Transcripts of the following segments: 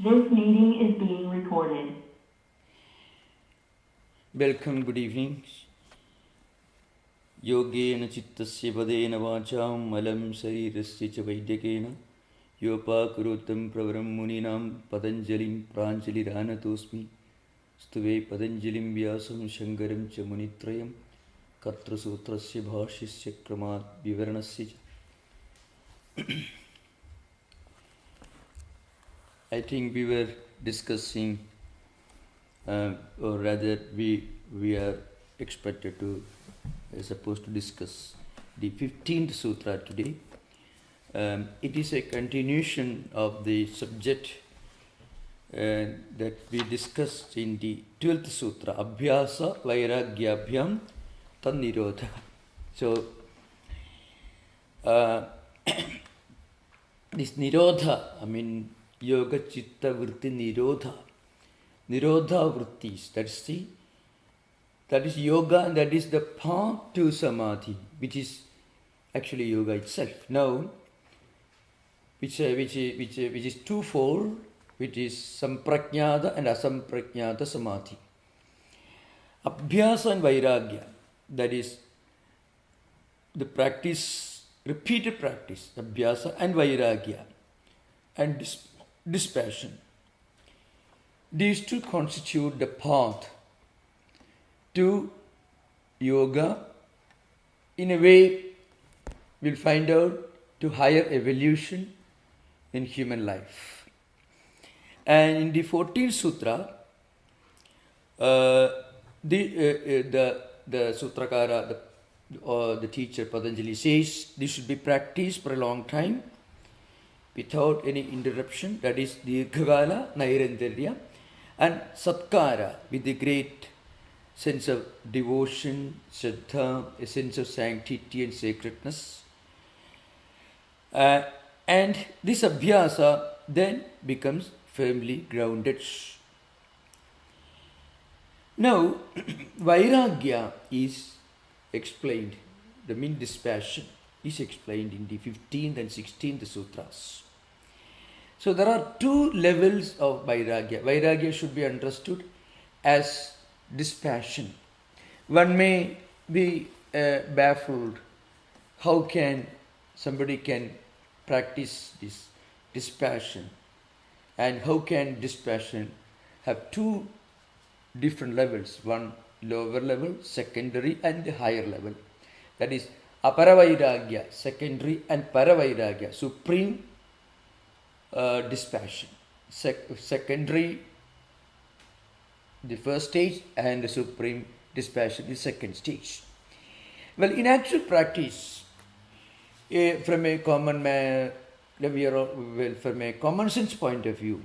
This meeting is being recorded. Welcome, good evening. Yogena chittasya padena vacham malam sarirasya cha vaidyakena yopakurutam pravaram muninam Patanjalim pranjaliranatosmi stuve Patanjalim vyasam shankaram cha munitrayam katra sutrasya bhashyasya kramat vivaranasya cha. I think we were discussing, or rather we are expected to, supposed to discuss the 15th sutra today. It is a continuation of the subject that we discussed in the 12th sutra, Abhyasa Vairagyabhyam Tannirodha. So, this Nirodha, I mean, Yoga Chitta Vritti Nirodha. Nirodha Vrittis, that is yoga, and that is the path to samadhi, which is actually yoga itself. Now, which is twofold, which is samprajnata and asamprajnata samadhi. Abhyasa and vairagya, that is the practice, repeated practice, abhyasa and vairagya, and dispassion. These two constitute the path to yoga. In a way, we'll find out to higher evolution in human life. And in the 14th sutra, the sutrakara, the teacher Patanjali says this should be practiced for a long time without any interruption, that is Dirghakala, Nairantarya, and Satkara with a great sense of devotion, Shraddha, a sense of sanctity and sacredness. And this Abhyasa then becomes firmly grounded. Now, Vairagya is explained, the mean dispassion is explained in the 15th and 16th sutras. So there are two levels of Vairagya. Vairagya should be understood as dispassion. One may be baffled how can somebody can practice this dispassion, and how can dispassion have two different levels, one lower level, secondary, and the higher level. That is Aparavairagya, secondary, and Paravairagya, supreme dispassion. Secondary, the first stage, and the supreme dispassion, the second stage. Well, in actual practice, from a common from a common sense point of view,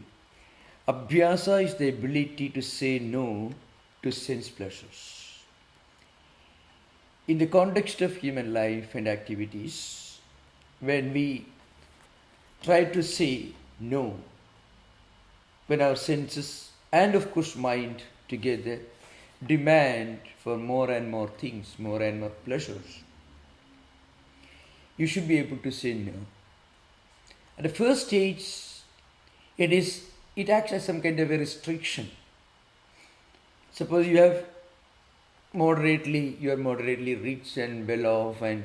Abhyasa is the ability to say no to sense pleasures. In the context of human life and activities, when we try to say no, when our senses and of course mind together demand for more and more things, more and more pleasures, you should be able to say no. At the first stage, it acts as some kind of a restriction. Suppose you are moderately rich and well off and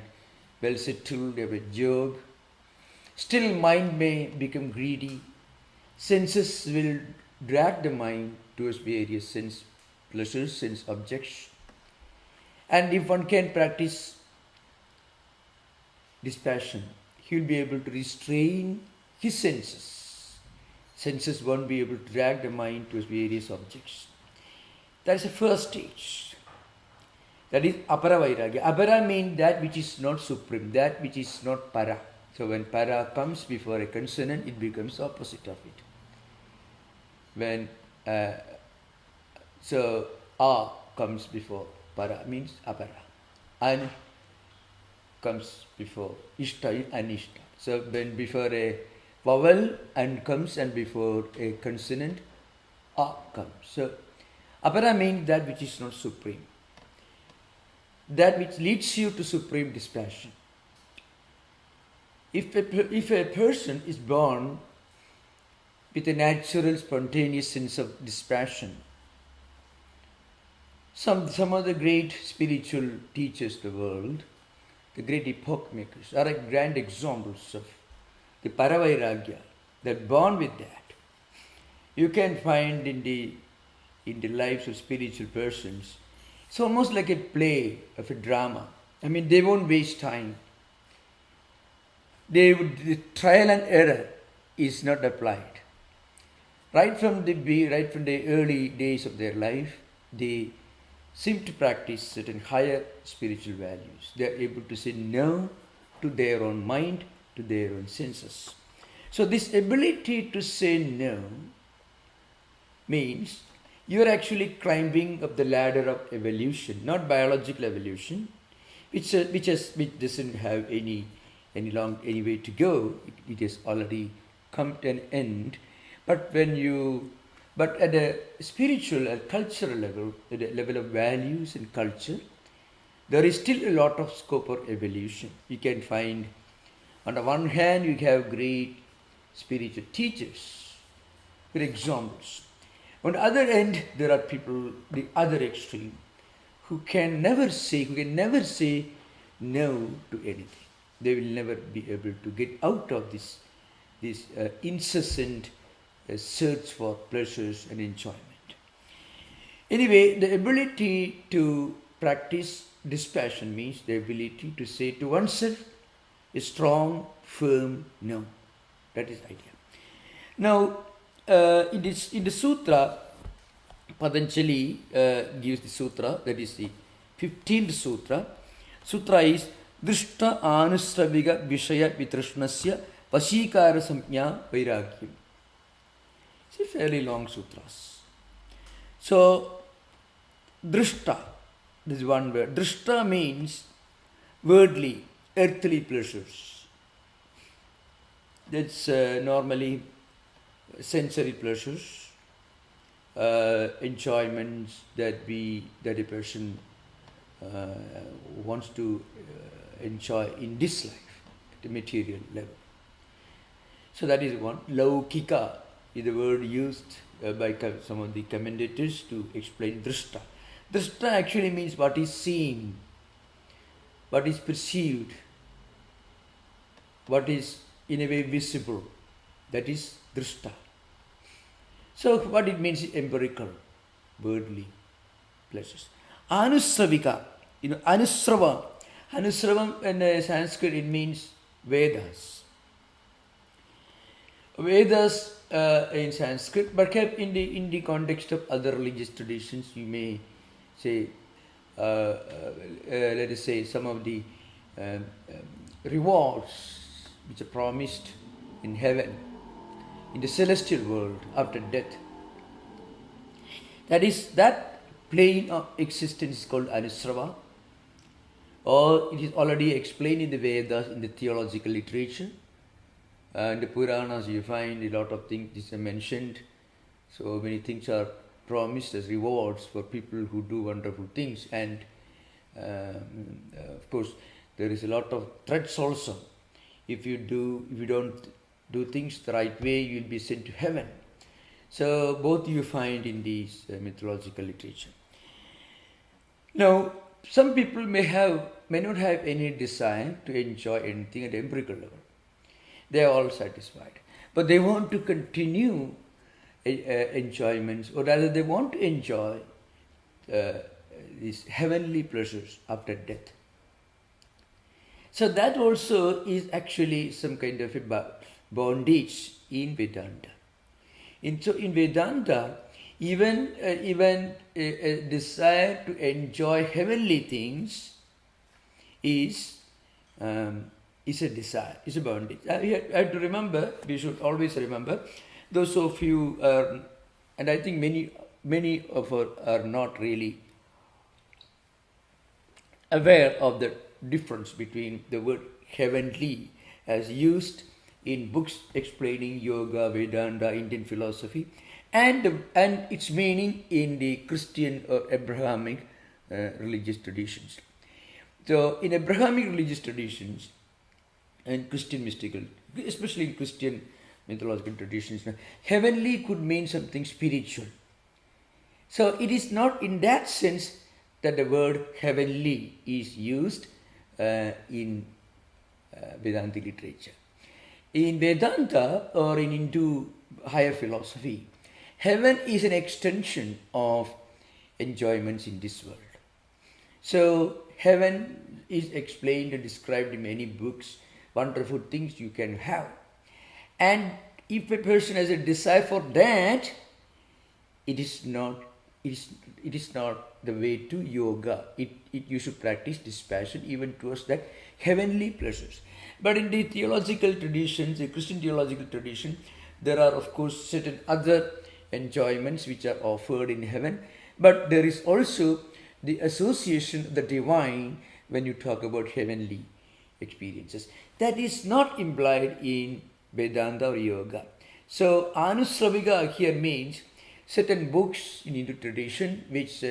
well settled, you have a job. Still, mind may become greedy. Senses will drag the mind towards various sense pleasures, sense objects. And if one can practice dispassion, he will be able to restrain his senses. Senses won't be able to drag the mind towards various objects. That is the first stage. That is Apara Vairagya. Apara means that which is not supreme, that which is not para. So when para comes before a consonant, it becomes opposite of it. When a comes before para means apara. An comes before ishta, anishta. So when before a vowel an comes and before a consonant a comes. So apara means that which is not supreme, that which leads you to supreme dispassion. If a person is born with a natural, spontaneous sense of dispassion. Some of the great spiritual teachers of the world, the great epoch makers, are grand examples of the Paravairagya, that born with that. You can find in the lives of spiritual persons, it's almost like a play of a drama. I mean, they won't waste time. The trial and error is not applied. Right from the early days of their life, they seem to practice certain higher spiritual values. They are able to say no to their own mind, to their own senses. So this ability to say no means you are actually climbing up the ladder of evolution, not biological evolution, which doesn't have any way to go. It has already come to an end. But at a spiritual and cultural level, at a level of values and culture, there is still a lot of scope for evolution. You can find, on the one hand, you have great spiritual teachers, for examples. On the other end, there are people, the other extreme, who can never say no to anything. They will never be able to get out of this incessant search for pleasures and enjoyment. Anyway, the ability to practice dispassion means the ability to say to oneself a strong, firm no. That is the idea. Now, in the sutra, Patanjali gives the sutra, that is the 15th sutra. Sutra is Drishta Anusraviga Vishaya Vitrashnasya Vashikara Samjna Vairagyam. It's a fairly long sutras. So, Drishta, this is one word. Drishta means worldly, earthly pleasures. That's normally sensory pleasures, enjoyments that a person wants to enjoy in this life, at a material level. So that is one. Laukika is the word used by some of the commentators to explain drishta. Drishta actually means what is seen, what is perceived, what is in a way visible. That is drishta. So what it means is empirical, worldly pleasures. Anusravika, anusrava. Anusravam in Sanskrit it means Vedas. Vedas in Sanskrit, but kept in the context of other religious traditions, you may say, let us say, some of the rewards which are promised in heaven, in the celestial world after death. That plane of existence is called Anusrava, or it is already explained in the Vedas, in the theological literature. In the Puranas you find a lot of things this are mentioned. So many things are promised as rewards for people who do wonderful things, and of course there is a lot of threats also. If you don't do things the right way, you will be sent to heaven. So both you find in these mythological literature. Now, some people may not have any desire to enjoy anything at empirical level. They are all satisfied, but they want to continue enjoyments, or rather they want to enjoy these heavenly pleasures after death. So that also is actually some kind of a bondage in Vedanta. So in Vedanta, even a desire to enjoy heavenly things is a desire, is a bondage. I have to remember, we should always remember, those of you are, and I think many of us are not really aware of the difference between the word heavenly as used in books explaining yoga, Vedanta, Indian philosophy, and its meaning in the Christian or Abrahamic religious traditions. So in Abrahamic religious traditions and Christian mystical, especially in Christian mythological traditions, heavenly could mean something spiritual. So it is not in that sense that the word heavenly is used in Vedantic literature. In Vedanta or in Hindu higher philosophy, heaven is an extension of enjoyments in this world. So heaven is explained and described in many books, wonderful things you can have. And if a person has a desire for that, it is not the way to yoga. You should practice dispassion even towards that heavenly pleasures. But in the theological traditions, the Christian theological tradition, there are of course certain other enjoyments which are offered in heaven. But there is also the association of the divine when you talk about heavenly experiences. That is not implied in Vedanta or yoga. So Anusravika here means certain books in Hindu tradition which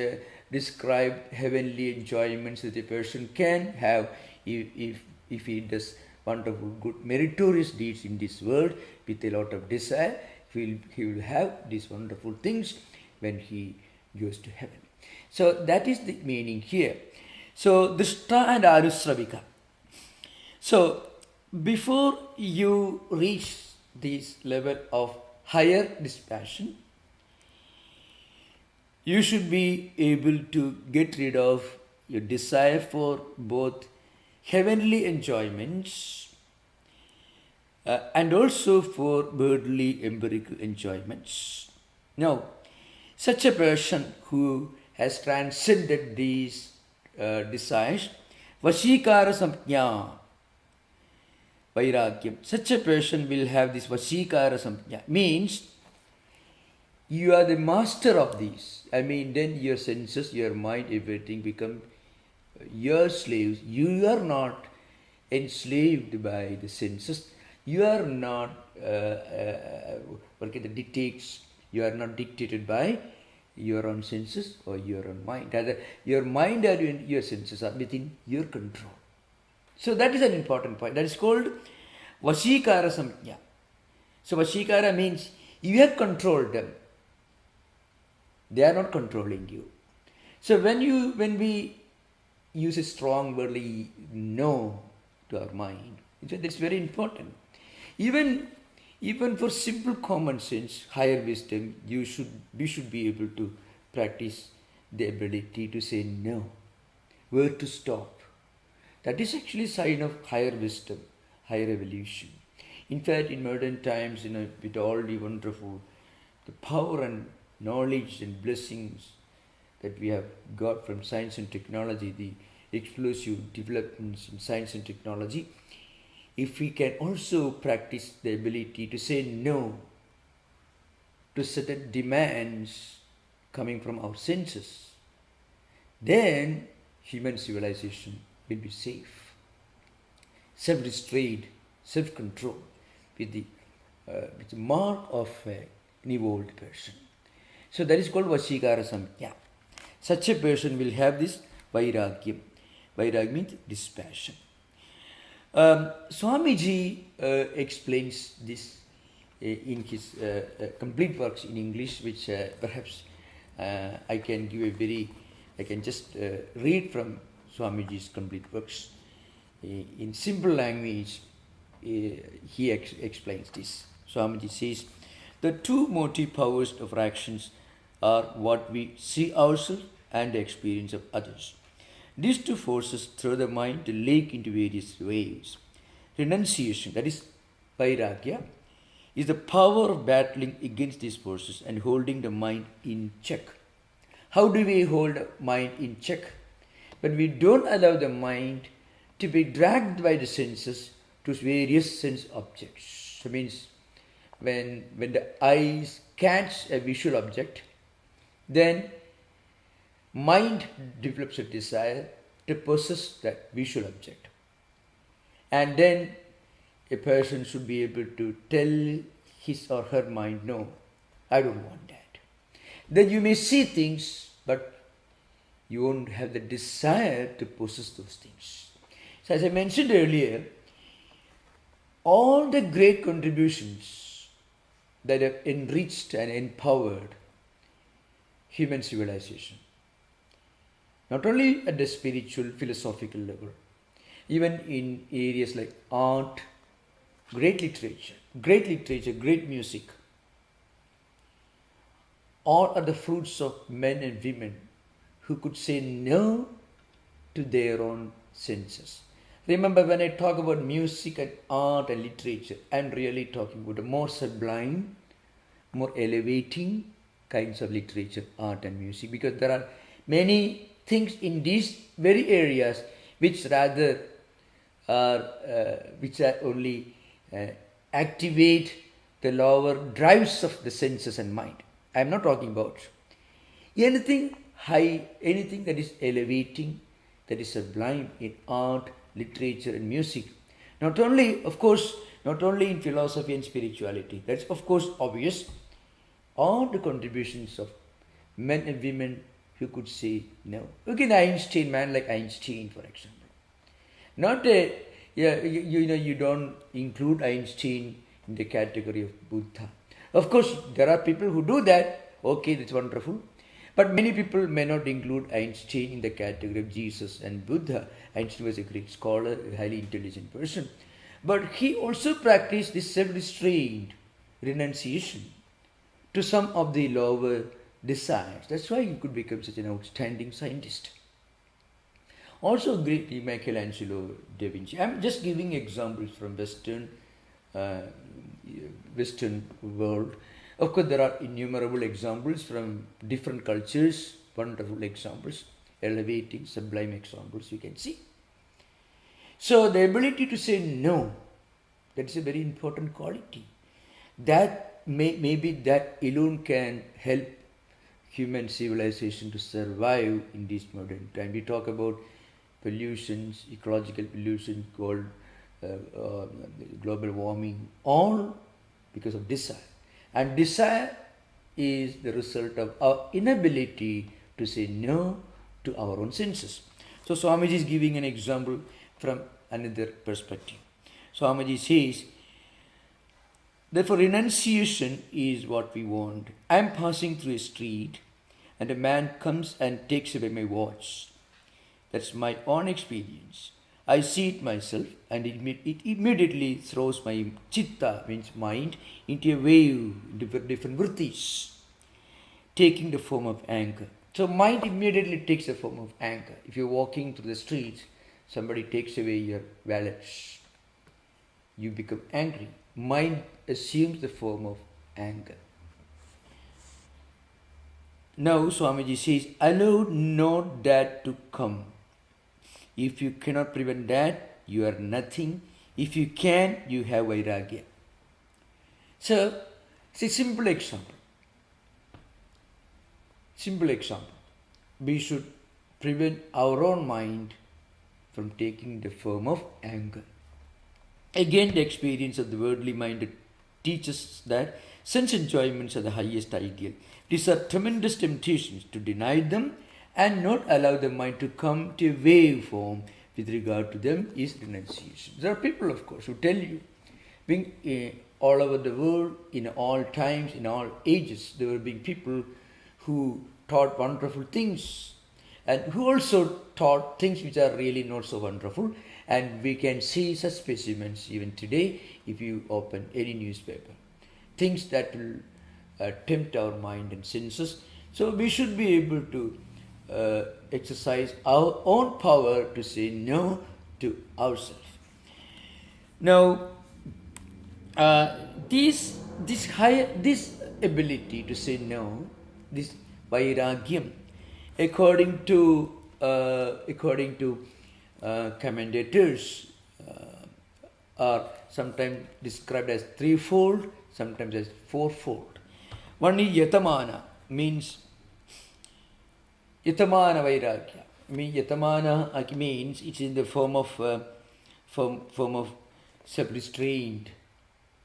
describe heavenly enjoyments that a person can have if he does wonderful, good, meritorious deeds in this world with a lot of desire. He will have these wonderful things when he goes to heaven. So that is the meaning here. So Drishta and Anusravika. So before you reach this level of higher dispassion, you should be able to get rid of your desire for both heavenly enjoyments and also for worldly empirical enjoyments. Now, such a person who has transcended these desires, Vashikara Samjna, Vairagyam, such a person will have this Vashikara Samjna, means you are the master of these. I mean, then your senses, your mind, everything become your slaves. You are not enslaved by the senses. You are not the dictates. You are not dictated by your own senses or your own mind. Rather, your mind and your senses are within your control. So that is an important point. That is called Vashikara Samjna. So Vashikara means you have controlled them. They are not controlling you. So when we use a strong wordly no to our mind, that's very important. Even for simple common sense, higher wisdom, we should be able to practice the ability to say no, where to stop. That is actually a sign of higher wisdom, higher evolution. In fact, in modern times, with all the wonderful, the power and knowledge and blessings that we have got from science and technology, the explosive developments in science and technology, if we can also practice the ability to say no to certain demands coming from our senses, then human civilization will be safe, self-restrained, self-control, with the mark of an evolved person. So that is called Vashikara Samjna. Such a person will have this Vairagyam. Vairagya means dispassion. Swamiji explains this in his complete works in English, which perhaps I can just read from Swamiji's complete works. In simple language, he explains this. Swamiji says, the two motive powers of our actions are what we see ourselves and the experience of others. These two forces throw the mind to leak into various ways. Renunciation, that is Vairagya, is the power of battling against these forces and holding the mind in check. How do we hold mind in check? When we don't allow the mind to be dragged by the senses to various sense objects. So means when the eyes catch a visual object, then mind develops a desire to possess that visual object. And then a person should be able to tell his or her mind, no, I don't want that. Then you may see things, but you won't have the desire to possess those things. So as I mentioned earlier, all the great contributions that have enriched and empowered human civilization. Not only at the spiritual, philosophical level, even in areas like art, great literature, great music, all are the fruits of men and women who could say no to their own senses. Remember, when I talk about music and art and literature, I'm really talking about the more sublime, more elevating kinds of literature, art and music, because there are many things in these very areas which rather are only activate the lower drives of the senses and mind. I am not talking about anything high, anything that is elevating, that is sublime in art, literature and music. Not only in philosophy and spirituality, that's of course obvious. All the contributions of men and women who could say no. Look at Einstein, man like Einstein, for example. Not you don't include Einstein in the category of Buddha. Of course, there are people who do that. Okay, that's wonderful. But many people may not include Einstein in the category of Jesus and Buddha. Einstein was a Greek scholar, a highly intelligent person. But he also practiced this self-restraint, renunciation to some of the lower desires. That's why he could become such an outstanding scientist. Also great Michelangelo, Da Vinci. I'm just giving examples from Western world. Of course, there are innumerable examples from different cultures, wonderful examples, elevating, sublime examples you can see. So the ability to say no, that's a very important quality. That maybe that alone can help human civilization to survive in this modern time. We talk about pollutions, ecological pollution called global warming, all because of desire. And desire is the result of our inability to say no to our own senses. So Swamiji is giving an example from another perspective. Swamiji says, therefore renunciation is what we want. I am passing through a street and a man comes and takes away my watch. That's my own experience. I see it myself and it immediately throws my chitta, means mind, into a wave, different vrittis, taking the form of anger. So mind immediately takes the form of anger. If you're walking through the streets, somebody takes away your wallets, you become angry. Mind assumes the form of anger. Now Swamiji says, allow not that to come. If you cannot prevent that, you are nothing. If you can, you have vairagya. So, it's a simple example. Simple example. We should prevent our own mind from taking the form of anger. Again, the experience of the worldly mind teaches us that sense enjoyments are the highest ideal. These are tremendous temptations. To deny them and not allow the mind to come to a wave form with regard to them is renunciation. There are people, of course, who tell you, being all over the world, in all times, in all ages, there were being people who taught wonderful things and who also taught things which are really not so wonderful. And we can see such specimens even today if you open any newspaper. Things that will tempt our mind and senses. So we should be able to exercise our own power to say no to ourselves. Now, this ability to say no, this vairagyam, according to commentators, are sometimes described as threefold, sometimes as fourfold. One is yatamana, means yatamana vairagya. Yatamana means it's in the form of self-restraint.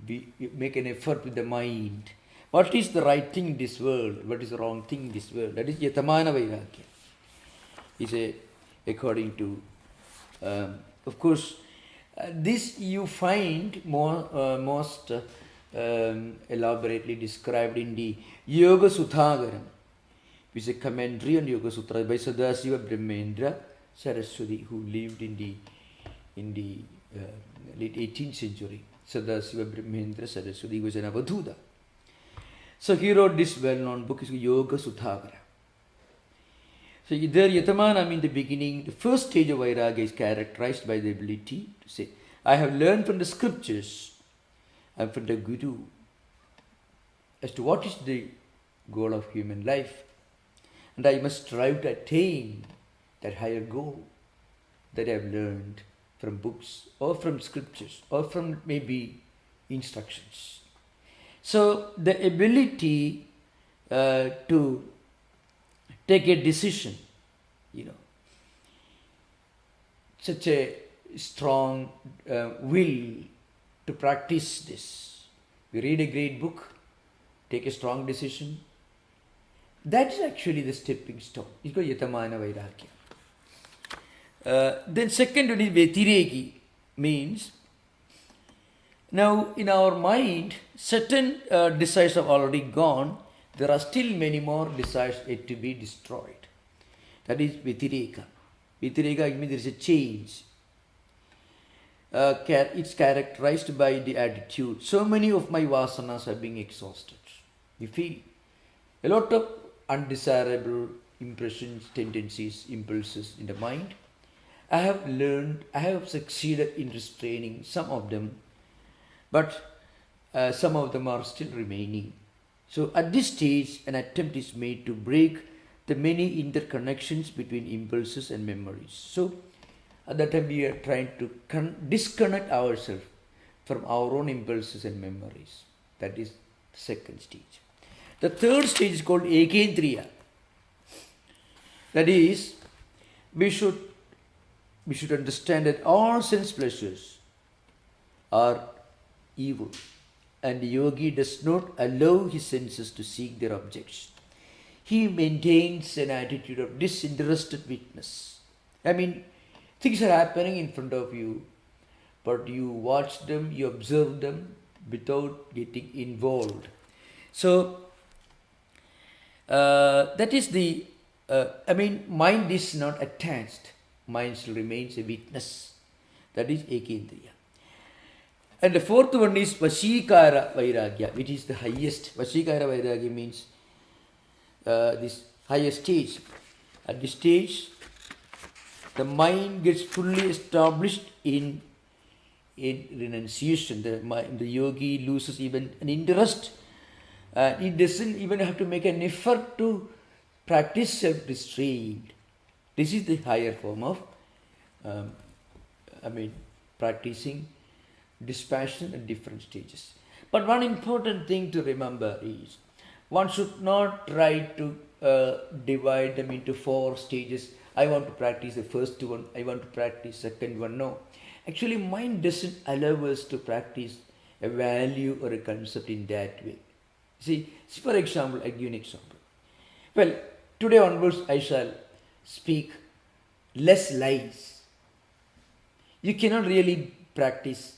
We make an effort with the mind. What is the right thing in this world? What is the wrong thing in this world? That is yatamana vairagya. Is according to, of course, this you find most elaborately described in the Yoga Sutagaram, which is a commentary on Yoga Sutra by Sadasiva Brahmendra Saraswati, who lived in the late 18th century. Sadasiva Brahmendra Saraswati was an Avadhuta. So he wrote this well-known book, is Yoga Sutagara. So there Yatamanam in the beginning, the first stage of Vairagya is characterized by the ability to say, I have learned from the scriptures and from the Guru as to what is the goal of human life, and I must strive to attain that higher goal that I have learned from books or from scriptures or from maybe instructions. So the ability to take a decision, such a strong will to practice this. We read a great book, take a strong decision. That is actually the stepping stone. It's called Yatamana Vairagya. Then second one is Vetireki, means now in our mind certain desires have already gone. There are still many more desires yet to be destroyed. That is Vetireka. Vetireka means there is a change. It's characterized by the attitude. So many of my vasanas are being exhausted. You feel a lot of undesirable impressions, tendencies, impulses in the mind. I have succeeded in restraining some of them, but some of them are still remaining. So at this stage, an attempt is made to break the many interconnections between impulses and memories. So at that time we are trying to disconnect ourselves from our own impulses and memories. That is the second stage. The third stage is called Ekendriya. That is, we should understand that all sense pleasures are evil, and the yogi does not allow his senses to seek their objects. He maintains an attitude of disinterested witness. I mean, things are happening in front of you, but you watch them, you observe them without getting involved. So, that is the, mind is not attached. Mind still remains a witness. That is Ekendriya. And the fourth one is Vashikara Vairagya, which is the highest. Vashikara Vairagya means this highest stage. At this stage, the mind gets fully established in renunciation. The yogi loses even an interest. He doesn't even have to make an effort to practice self-restraint. This is the higher form of, practicing dispassion at different stages. But one important thing to remember is, one should not try to divide them into 4 stages. I want to practice the first one, I want to practice second one. No. Actually, mind doesn't allow us to practice a value or a concept in that way. See, for example, I give you an example. Well, today onwards I shall speak less lies. You cannot really practice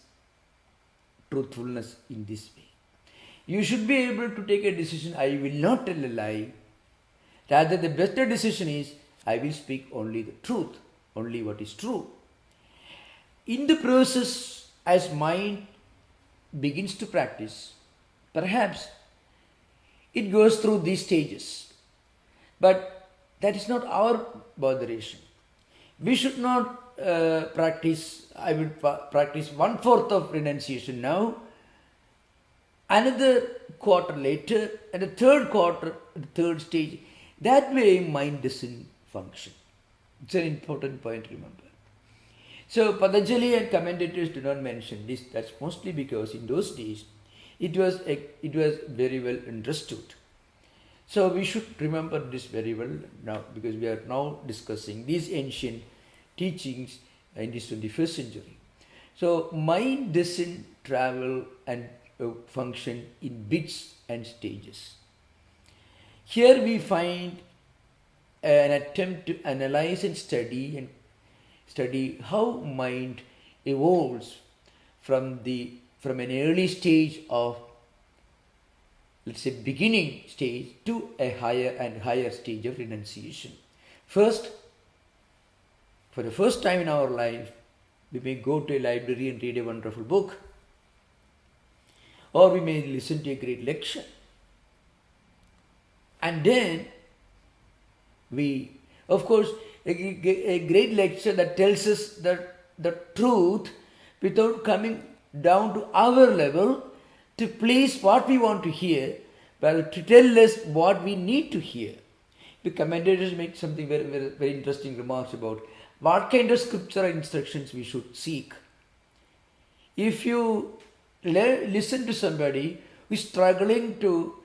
truthfulness in this way. You should be able to take a decision, I will not tell a lie. Rather, the better decision is, I will speak only the truth, only what is true. In the process, as mind begins to practice, perhaps it goes through these stages. But that is not our botheration. We should not practice, I will practice 1/4 of renunciation now, another quarter later, and the third quarter, the third stage. That way mind doesn't function. It's an important point to remember. So Patanjali and commentators do not mention this. That's mostly because in those days it was very well understood. So we should remember this very well now, because we are now discussing these ancient teachings in this 21st century. So mind doesn't travel and function in bits and stages. Here we find an attempt to analyze and study how mind evolves from an early stage of let's say, beginning stage to a higher and higher stage of renunciation. First, for the first time in our life, we may go to a library and read a wonderful book, or we may listen to a great lecture. And then we, of course, a great lecture that tells us the truth without coming down to our level to please what we want to hear, but to tell us what we need to hear. The commentators make something very, very, very interesting remarks about what kind of scriptural instructions we should seek. If you listen to somebody who is struggling to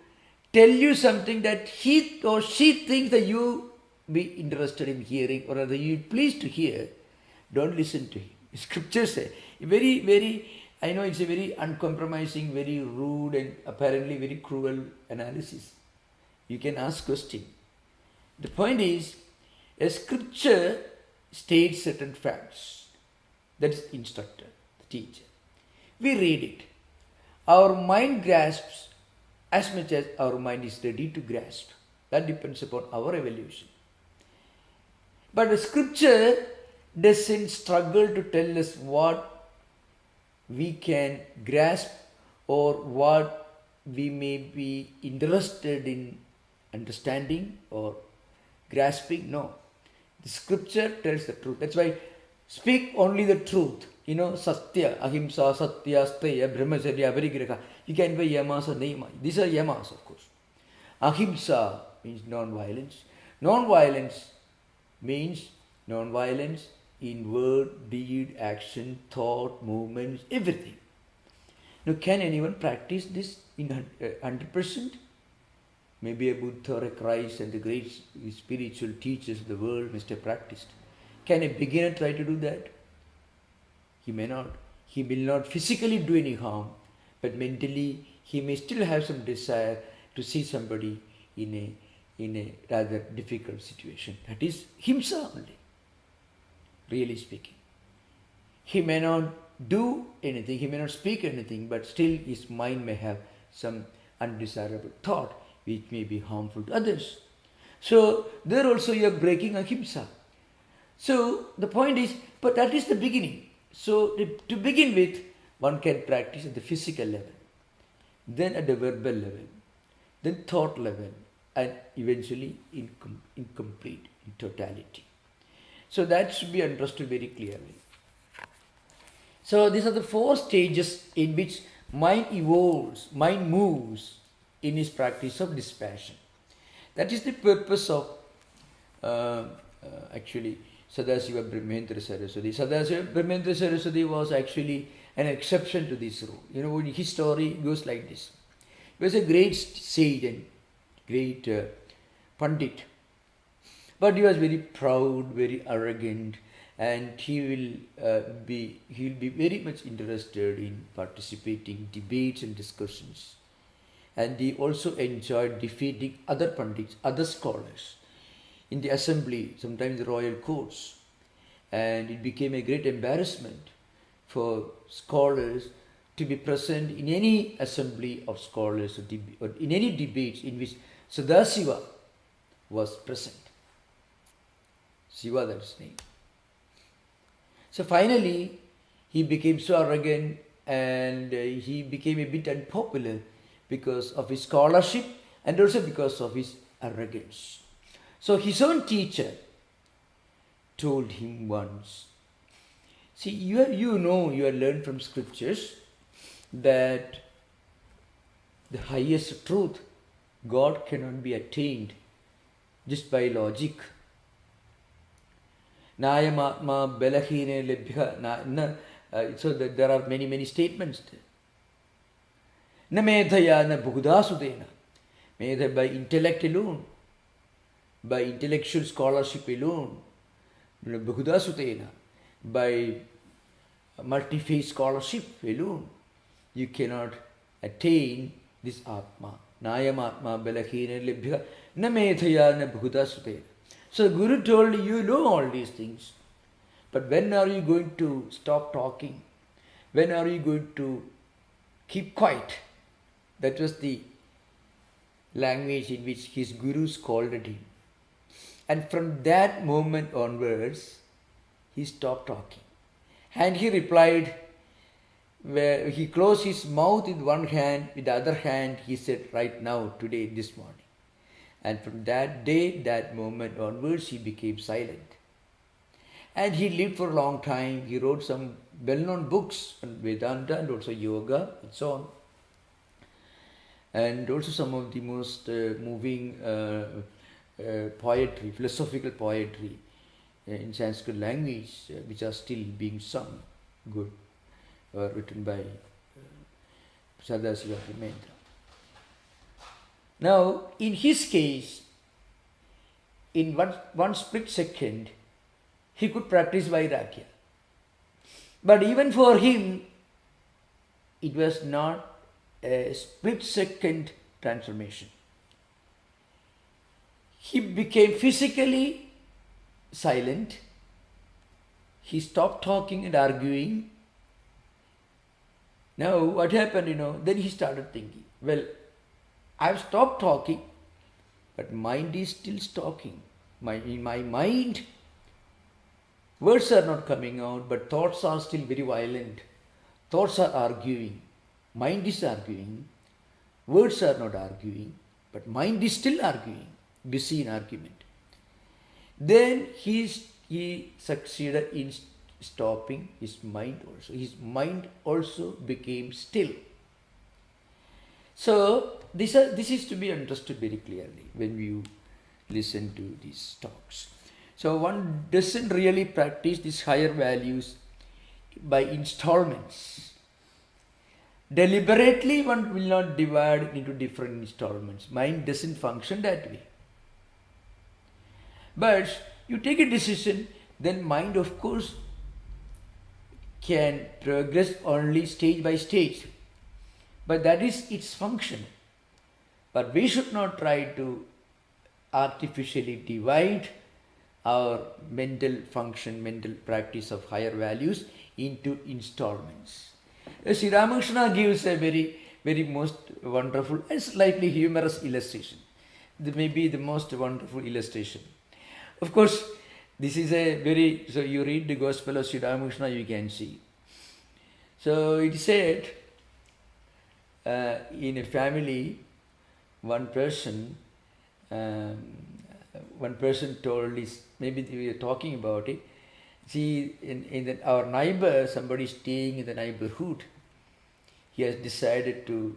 tell you something that he or she thinks that you be interested in hearing, or rather you pleased to hear, don't listen to him. Scriptures say, very, very, I know it's a very uncompromising, very rude and apparently very cruel analysis. You can ask question. The point is, a scripture states certain facts. That is instructor, the teacher. We read it. Our mind grasps as much as our mind is ready to grasp. That depends upon our evolution. But the scripture doesn't struggle to tell us what we can grasp or what we may be interested in understanding or grasping. No. The scripture tells the truth. That's why speak only the truth. You know, satya, ahimsa, satya, steya, brahmacharya, aparigraha. You can buy yamas or niyama. These are yamas, of course. Ahimsa means non-violence. Non-violence means non-violence in word, deed, action, thought, movements, everything. Now, can anyone practice this in 100%? Maybe a Buddha or a Christ and the great spiritual teachers of the world must have practiced. Can a beginner try to do that? He may not. He will not physically do any harm, but mentally he may still have some desire to see somebody in a rather difficult situation. That is himsa only, really speaking. He may not do anything, he may not speak anything, but still his mind may have some undesirable thought which may be harmful to others. So there also you are breaking ahimsa. So the point is, but that is the beginning. So to begin with, one can practice at the physical level, then at the verbal level, then thought level, and eventually in complete, in totality. So that should be understood very clearly. So these are the 4 stages in which mind evolves, mind moves in his practice of dispassion. That is the purpose of actually Sadasiva Brahmendra Saraswati. Sadasiva Brahmendra Saraswati was actually an exception to this rule. You know, his story goes like this. He was a great sage and great Pandit. But he was very proud, very arrogant, and he will be very much interested in participating in debates and discussions. And he also enjoyed defeating other Pandits, other scholars in the assembly, sometimes the royal courts. And it became a great embarrassment for scholars to be present in any assembly of scholars or in any debates in which Sadasiva was present. Shiva, that's his name. So finally, he became so arrogant and he became a bit unpopular because of his scholarship and also because of his arrogance. So his own teacher told him once, see, you have learned from scriptures that the highest truth, God, cannot be attained just by logic. Nayamatma belahine lebhya. So that there are many statements there. Na medhaya na bhugdasudena. Medha by intellect alone, by intellectual scholarship alone, bhugdasudena, by multi-phase scholarship alone, you cannot attain this Atma. Nayamatma belahine lebhya. Na medhaya na bhugdasudena. So the Guru told you know all these things, but when are you going to stop talking? When are you going to keep quiet? That was the language in which his guru scolded him. And from that moment onwards, he stopped talking. And he replied, where he closed his mouth with one hand, with the other hand, he said, right now, today, this morning. And from that day, that moment onwards, he became silent. And he lived for a long time. He wrote some well-known books on Vedanta and also yoga and so on. And also some of the most moving poetry, philosophical poetry in Sanskrit language, which are still being sung, good, written by Sadasiva Hemendra. Now, in his case, in one split second, he could practice Vairagya. But even for him, it was not a split second transformation. He became physically silent. He stopped talking and arguing. Now, what happened, then he started thinking, well, I've stopped talking, but mind is still talking. In my mind, words are not coming out, but thoughts are still very violent. Thoughts are arguing. Mind is arguing. Words are not arguing, but mind is still arguing, busy in argument. Then he succeeded in stopping his mind also. His mind also became still. So this is to be understood very clearly when you listen to these talks. So one doesn't really practice these higher values by installments. Deliberately one will not divide it into different installments. Mind doesn't function that way. But you take a decision, then mind of course can progress only stage by stage. But that is its function. But we should not try to artificially divide our mental function, mental practice of higher values into installments. Sri Ramakrishna gives a very, very most wonderful and slightly humorous illustration. Maybe the most wonderful illustration. Of course, this is so you read the Gospel of Sri Ramakrishna, you can see. So it said, in a family, one person told this, maybe we were talking about it. See, our neighbor, somebody staying in the neighborhood, he has decided to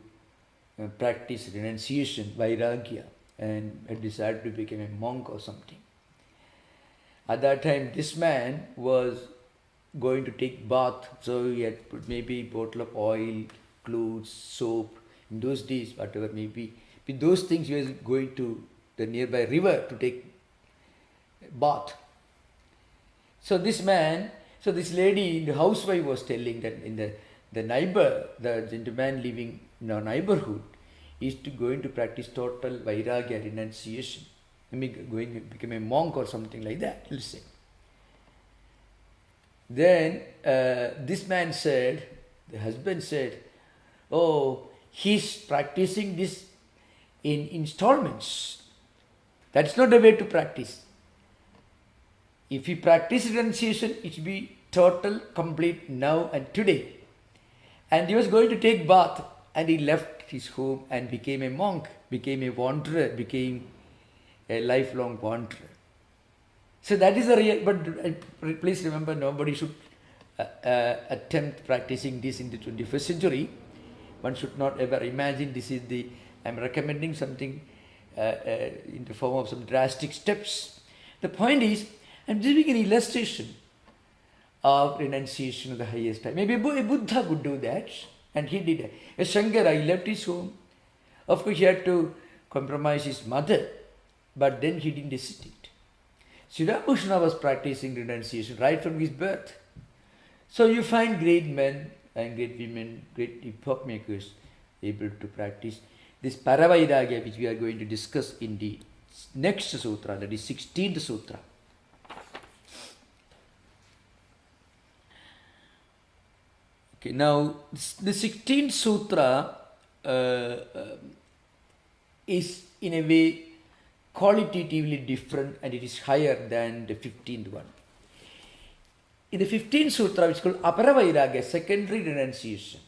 practice renunciation, Vairagya, and had decided to become a monk or something. At that time, this man was going to take bath, so he had put maybe a bottle of oil, clothes, soap. In those days, whatever maybe, with those things he was going to the nearby river to take bath. So this lady, the housewife, was telling that in the neighbor, the gentleman living in our neighborhood, is going to practice total Vairagya, renunciation. Going to become a monk or something like that, let's say. Then this man said, the husband said, oh, he's practicing this in installments. That's not the way to practice. If he practice renunciation, it should be total, complete now and today. And he was going to take bath, and he left his home and became a monk, became a wanderer, became a lifelong wanderer. So that is the real, but please remember, nobody should attempt practicing this in the 21st century. One should not ever imagine this is I'm recommending something in the form of some drastic steps. The point is, I'm giving an illustration of renunciation of the highest type. Maybe a Buddha could do that, and he did it. A Shankara, he left his home. Of course, he had to compromise his mother, but then he didn't hesitate. Sri Ramakrishna was practicing renunciation right from his birth. So you find great men and great women, great epoch makers able to practice this Paravairagya, which we are going to discuss in the next sutra, that is 16th sutra. Okay, now the 16th sutra is in a way qualitatively different and it is higher than the 15th one. In the 15th sutra, which is called Aparavairagya, secondary renunciation,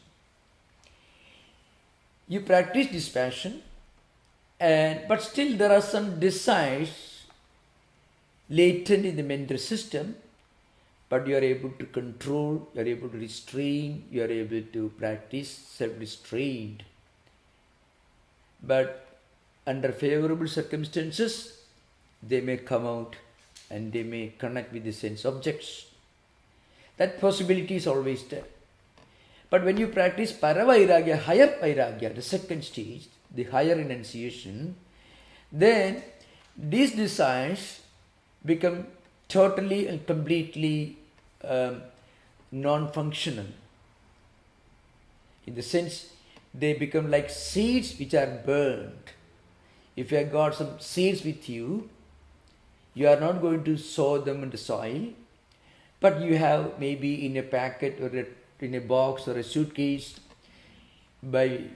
you practice dispassion, but still there are some desires latent in the mental system, but you are able to control, you are able to restrain, you are able to practice self-restraint. But under favorable circumstances, they may come out and they may connect with the sense objects. That possibility is always there. But when you practice Paravairagya, higher Vairagya, the second stage, the higher renunciation, then these desires become totally and completely non-functional. In the sense, they become like seeds which are burned. If you have got some seeds with you, you are not going to sow them in the soil, but you have maybe in a packet or in a box or a suitcase, by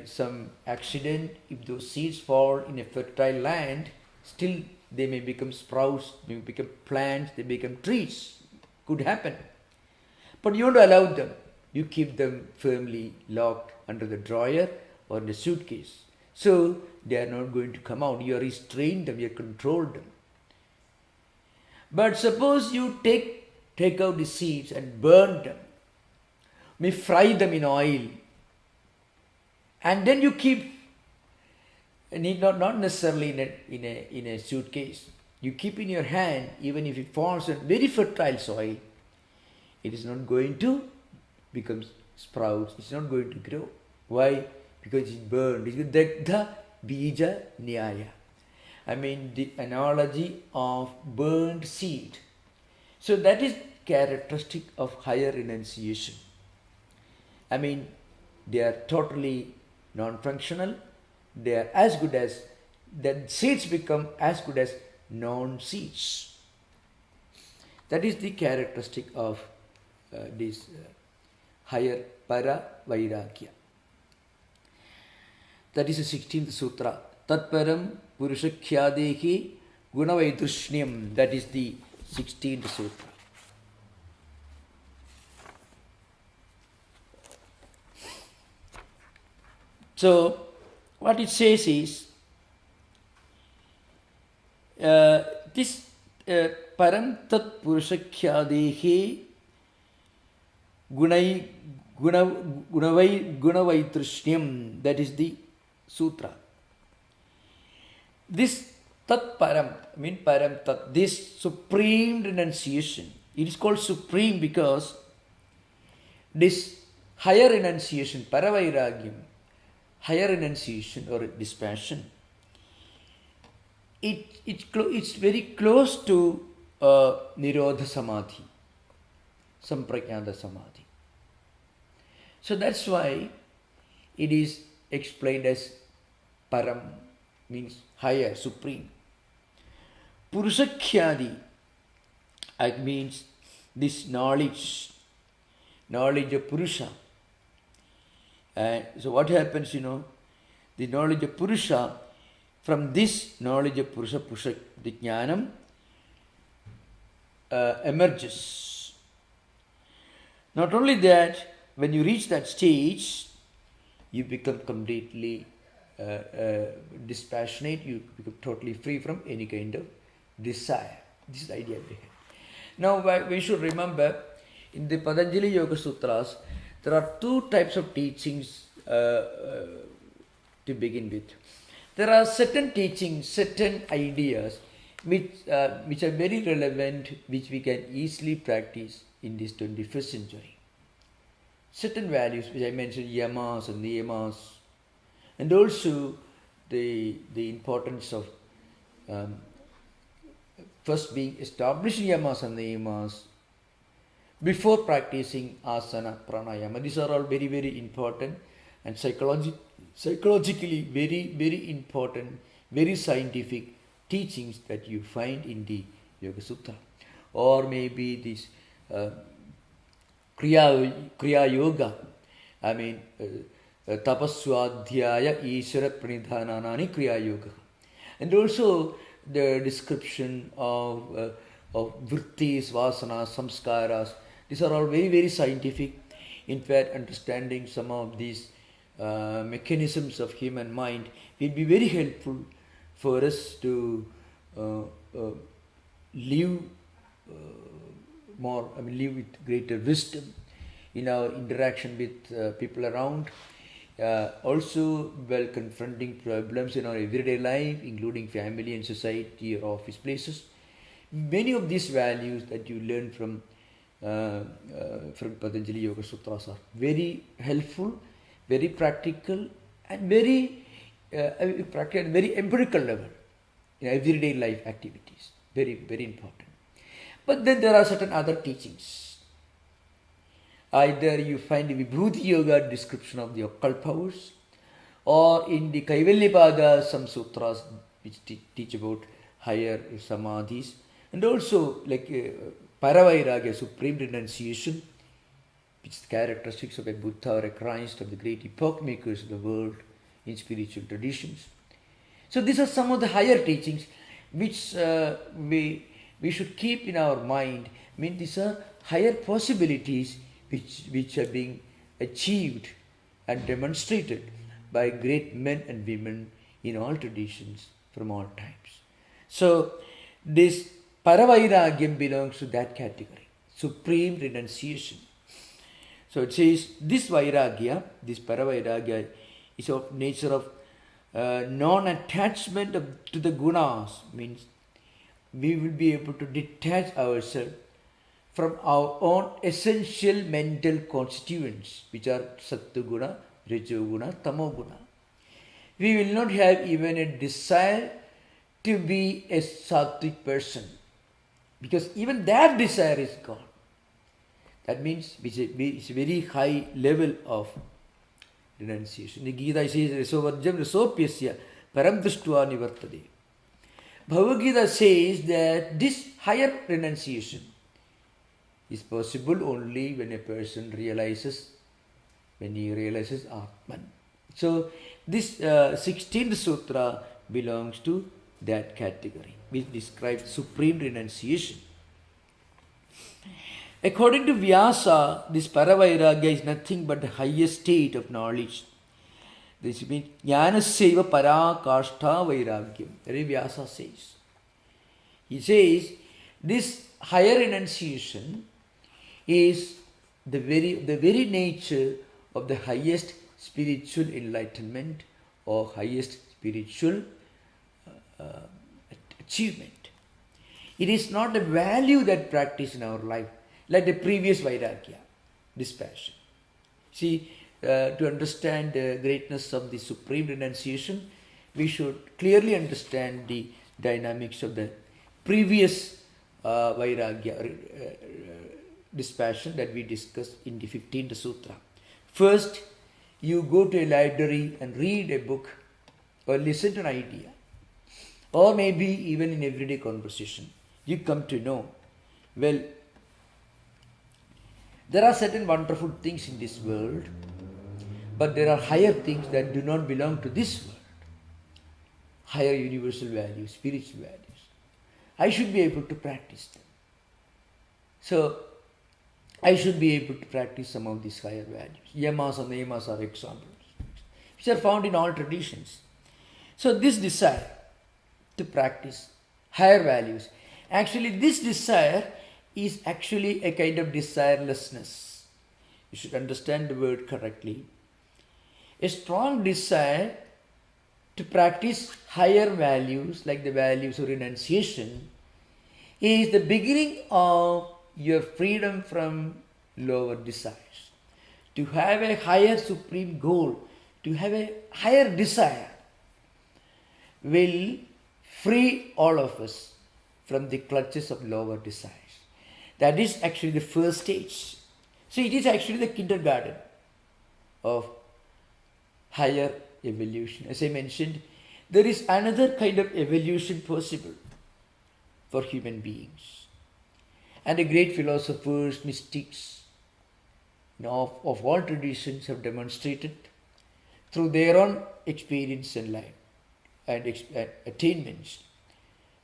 some accident, if those seeds fall in a fertile land, still they may become sprouts, they may become plants, they become trees. Could happen. But you want to allow them. You keep them firmly locked under the drawer or in the suitcase. So they are not going to come out. You are restrained them, you have controlled them. But suppose you take out the seeds and burn them, may fry them in oil, and then you keep, not necessarily in a suitcase, you keep in your hand, even if it falls on very fertile soil, it is not going to become sprouts, it's not going to grow. Why? Because it's burned. It's Dagdha Bija Nyaya. I mean the analogy of burned seed. So that is characteristic of higher renunciation. I mean, they are totally non-functional. They are as good as, the seeds become as good as non-seeds. That is the characteristic of this higher para vairagya. That is the 16th sutra. Tatparam Purushakhyadehi Gunavaidrushnyam. That is the 16th sutra. So, what it says is, this Param Tat Purushakhyadehi Gunavaitrushnyam. That is the sutra. This Tat Param, I mean Param Tat, this supreme renunciation, it is called supreme because this higher renunciation, Paravairagyam, higher renunciation or dispassion, it's very close to Nirodha Samadhi, Sampragnata Samadhi. So that's why it is explained as Param, means higher, supreme. Purusakhyadi, it means this knowledge of Purusha. So what happens, the knowledge of Purusha, from this knowledge of Purusha, the Jnanam emerges. Not only that, when you reach that stage, you become completely dispassionate, you become totally free from any kind of desire. This is the idea behind. Now we should remember, in the Patanjali Yoga Sutras, there are two types of teachings to begin with. There are certain teachings, certain ideas which are very relevant, which we can easily practice in this 21st century. Certain values which I mentioned, yamas and niyamas, and also the importance of first being establishing yamas and niyamas before practicing asana, pranayama. These are all very, very important and psychologically very, very important, very scientific teachings that you find in the Yoga Sutra. Or maybe this Kriya Yoga, I mean tapaswadhyaya ishara pranidhananani kriya yoga. And also the description of vrittis, vasanas, samskaras. These are all very, very scientific. In fact, understanding some of these mechanisms of human mind will be very helpful for us to live live with greater wisdom in our interaction with people around. Also, while confronting problems in our everyday life, including family and society or office places, many of these values that you learn from Patanjali Yoga Sutras are very helpful, very practical, and very practical, very empirical level in everyday life activities. Very, very important. But then there are certain other teachings. Either you find the Vibhuti Yoga description of the occult powers, or in the Kaivalyapada some sutras which teach about higher samadhis, and also like Paravairagya, supreme renunciation, which is the characteristics of a Buddha or a Christ, of the great epoch makers of the world in spiritual traditions. So these are some of the higher teachings which we should keep in our mind. I mean, these are higher possibilities which are being achieved and demonstrated by great men and women in all traditions from all times. So this Paravairagyam belongs to that category, supreme renunciation. So it says this Vairagya, this Paravairagya, is of nature of non-attachment to the gunas, means we will be able to detach ourselves from our own essential mental constituents, which are Sattva-guna, Rajo-guna, Tamo-guna. We will not have even a desire to be a sattvic person, because even that desire is gone. That means it's a very high level of renunciation. The Gita says, Resovarjam Resopyasya Param Drishtva Nivartade. Bhagavad Gita says that this higher renunciation is possible only when a person realizes Atman. So this 16th sutra belongs to that category, which describes supreme renunciation. According to Vyasa, this Paravairagya is nothing but the highest state of knowledge. This means Jnanasaiva Parakashta Vairagyam. Very Vyasa says. He says this higher renunciation is the very nature of the highest spiritual enlightenment or highest spiritual achievement. It is not a value that practice in our life, like the previous Vairagya, dispassion. See, to understand the greatness of the supreme renunciation, we should clearly understand the dynamics of the previous Vairagya, dispassion that we discussed in the 15th Sutra. First, you go to a library and read a book or listen to an idea, or maybe even in everyday conversation, you come to know, well, there are certain wonderful things in this world, but there are higher things that do not belong to this world. Higher universal values, spiritual values. I should be able to practice them. So, I should be able to practice some of these higher values. Yamas and niyamas are examples, which are found in all traditions. So, this desire to practice higher values, actually this desire is actually a kind of desirelessness. You should understand the word correctly. A strong desire to practice higher values, like the values of renunciation, is the beginning of your freedom from lower desires. To have a higher supreme goal, to have a higher desire, will free all of us from the clutches of lower desires. That is actually the first stage. So it is actually the kindergarten of higher evolution. As I mentioned, there is another kind of evolution possible for human beings. And the great philosophers, mystics, of all traditions have demonstrated through their own experience and life and attainments,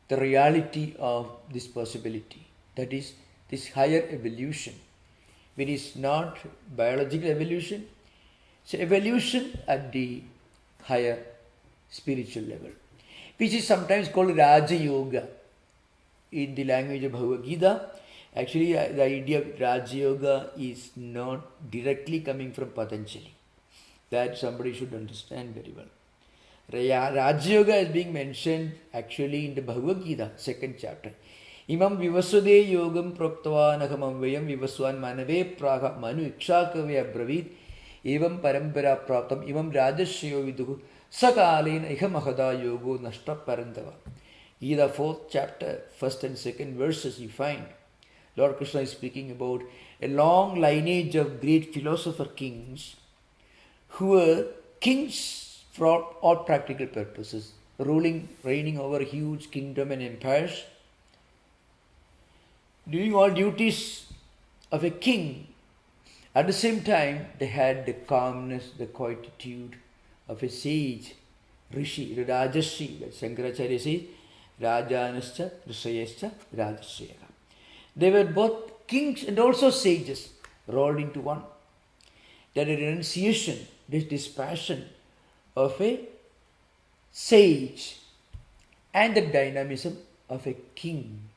the reality of this possibility, that is, this higher evolution, which is not biological evolution, it's evolution at the higher spiritual level, which is sometimes called Raja Yoga in the language of Bhagavad Gita. Actually, the idea of Raja Yoga is not directly coming from Patanjali. That somebody should understand very well. Raja Yoga is being mentioned actually in the Bhagavad Gita, 2nd chapter. Imam vivasude yogam proktavanaham vayam vivaswan manave praga manu ikshakave abravit evam parampara praptam imam rajasyo viduhu sakalena ihamahada yogo nashta parandava. Gita 4th chapter, 1st and 2nd verses you find Lord Krishna is speaking about a long lineage of great philosopher kings who were kings for all practical purposes, reigning over huge kingdom and empires, doing all duties of a king. At the same time, they had the calmness, the quietude of a sage, Rishi, Rajarshi, that Shankaracharya says, Rajanascha, Rishayascha, Rajashya. They were both kings and also sages rolled into one. That renunciation, this dispassion of a sage and the dynamism of a king.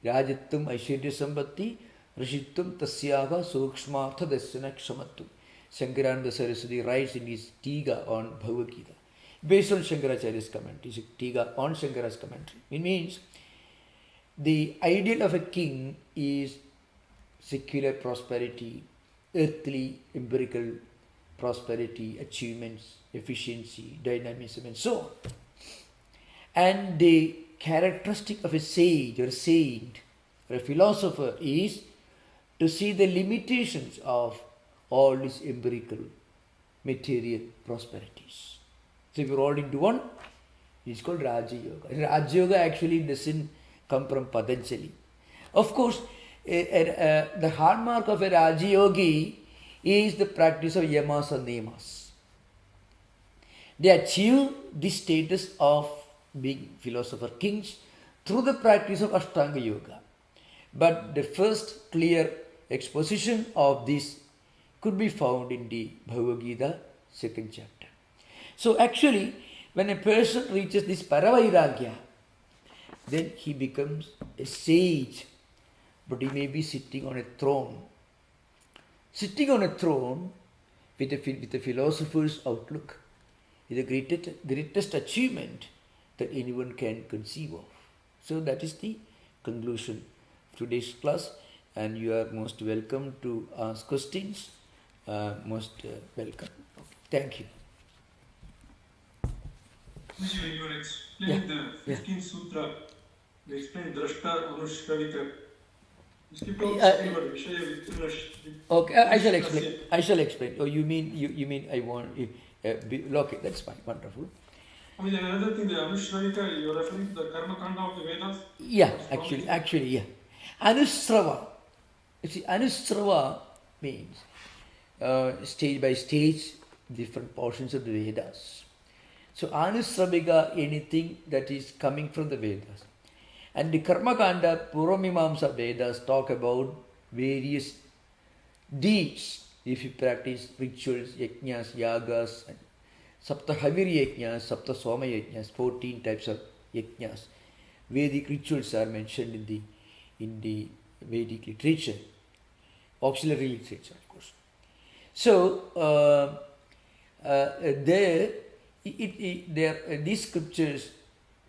Rajattum Aishwarya Sambhati Rishittum Tasyaga Sukshmartha Dasyana Kshamattum. Shankarananda Saraswati writes in his Tiga on Bhagavad Gita, based on Shankaracharya's commentary, Tiga on Shankara's commentary. It means the ideal of a king is secular prosperity, earthly, empirical prosperity, achievements, efficiency, dynamism, and so on. And the characteristic of a sage or a saint or a philosopher is to see the limitations of all these empirical, material prosperities. So if you're all into one, it's called Raja Yoga. Raja Yoga actually doesn't come from Patanjali. Of course, the hallmark of a Raja Yogi is the practice of yamas and niyamas. They achieve this status of being philosopher kings through the practice of Ashtanga Yoga. But the first clear exposition of this could be found in the Bhagavad Gita, 2nd chapter. So actually, when a person reaches this Paravairagya, then he becomes a sage, but he may be sitting on a throne. Sitting on a throne with a philosopher's outlook is the greatest achievement that anyone can conceive of. So that is the conclusion of today's class, and you are most welcome to ask questions. Most welcome. Thank you. When you explain the 15th sutra, you explain drashta anushravita. Okay, I shall explain. Oh, you mean I want? Okay, that's fine. Wonderful. I mean, another thing, the anushravita, you're referring to the karma kanda of the Vedas? Yeah, actually, yeah. Anusrava. You see, Anusrava means stage by stage, different portions of the Vedas. So Anusravika, anything that is coming from the Vedas. And the Karma Kanda, Puramimamsa Vedas talk about various deeds. If you practice rituals, yajnas, yagas, and Sapta Haviri yajnas, Sapta Soma yajnas, 14 types of yajnas. Vedic rituals are mentioned in the Vedic literature, auxiliary literature, of course. So these scriptures,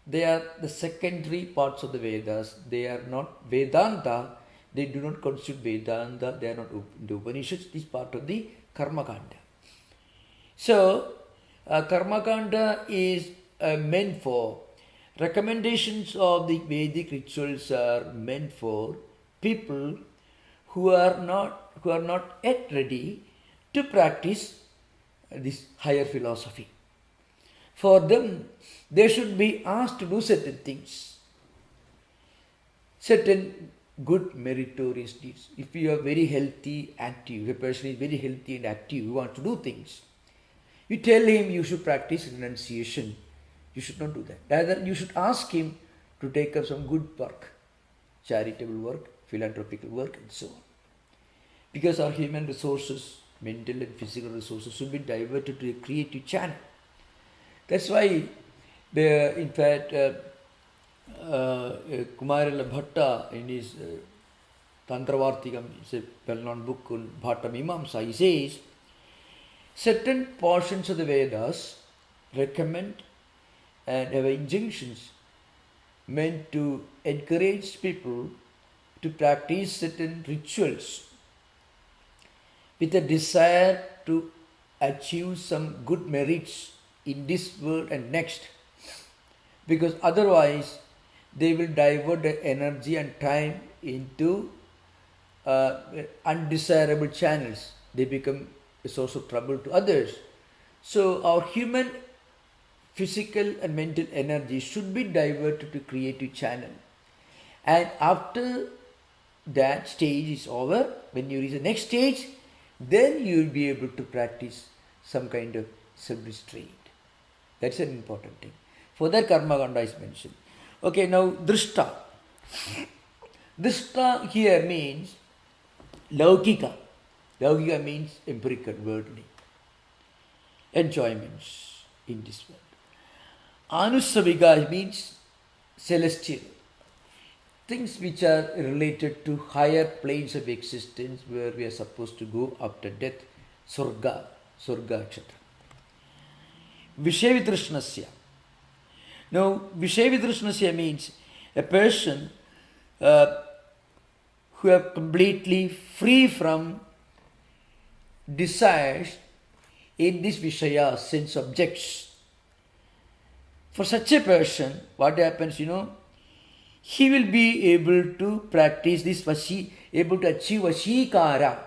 they are the secondary parts of the Vedas. They are not Vedanta. They do not constitute Vedanta. They are not in the Upanishads. This is part of the Karma Kanda. So, Karma Kanda is meant for recommendations of the Vedic rituals are meant for people who are not yet ready to practice this higher philosophy. For them, they should be asked to do certain things, certain good meritorious deeds. If you are very healthy, active, if a person is very healthy and active, you want to do things. We tell him you should practice renunciation. You should not do that. Rather, you should ask him to take up some good work, charitable work, philanthropical work, and so on. Because our human resources, mental and physical resources, should be diverted to a creative channel. That's why, in fact, Kumarila Bhatta, in his Tantravartikam, it's a well-known book on Bhatta Mimamsa, he says, certain portions of the Vedas recommend and have injunctions meant to encourage people to practice certain rituals with a desire to achieve some good merits in this world and next, because otherwise they will divert their energy and time into undesirable channels. They become a source of trouble to others. So our human physical and mental energy should be diverted to creative channel. And after that stage is over, when you reach the next stage, then you will be able to practice some kind of self-restraint. That's an important thing. For that, karma kanda is mentioned. Okay, now drishta. Drishta here means laukika. Laukika means empirical, worldly enjoyments in this world. Anusavika means celestial. Things which are related to higher planes of existence where we are supposed to go after death. Surga, etc. Vishayavitrushnasya. Now, Vishayavitrushnasya means a person who are completely free from desires in this Vishaya, sense objects. For such a person, what happens, he will be able to practice this able to achieve Vashikara.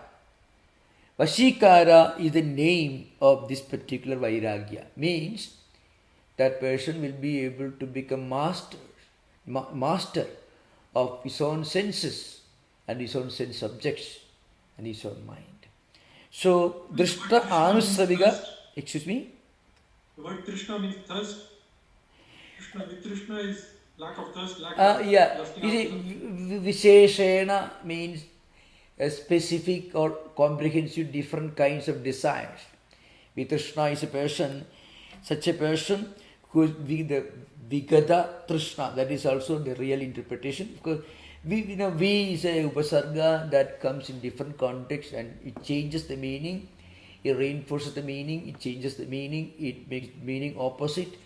Vashikara is the name of this particular Vairagya. Means that person will be able to become master of his own senses and his own sense objects and his own mind. So, Drishta Anusavika, excuse me? The word Trishna means thirst. Trishna is lack of thirst, lack of lusting after. Visheshena means a specific or comprehensive different kinds of desires. Vitrishna is a person, such a person who is the Vigata Trishna. That is also the real interpretation. Because we is a upasarga that comes in different contexts and it changes the meaning, it reinforces the meaning, it changes the meaning, it makes meaning opposite,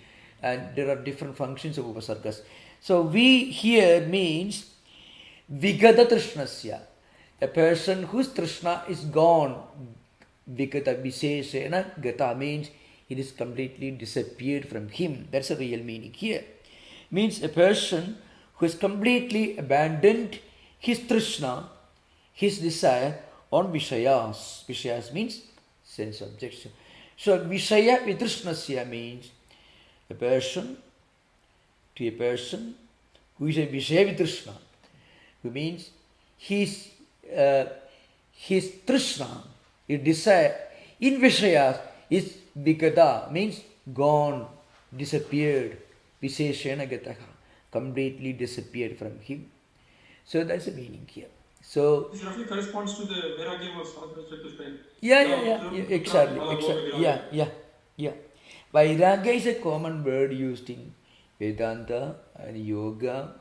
and there are different functions of upasargas. So we here means Vigata Trishnasya, a person whose Trishna is gone. Vigata Visheshena Gata means it is completely disappeared from him. That's the real meaning here. Means a person who has completely abandoned his Trishna, his desire on Vishayas. Vishayas means sense objects. So Vishaya Vitrishnasya means a person who is a Vishaya Vitrishna, who means his Trishna, his desire in Vishayas is Vigata, means gone, disappeared, Visheshena Gataha, completely disappeared from him. So that's the meaning here. So this roughly corresponds to the Vairagyam of Sadhana Chatuspain. Exactly. Yeah. Vairagya is a common word used in Vedanta and yoga,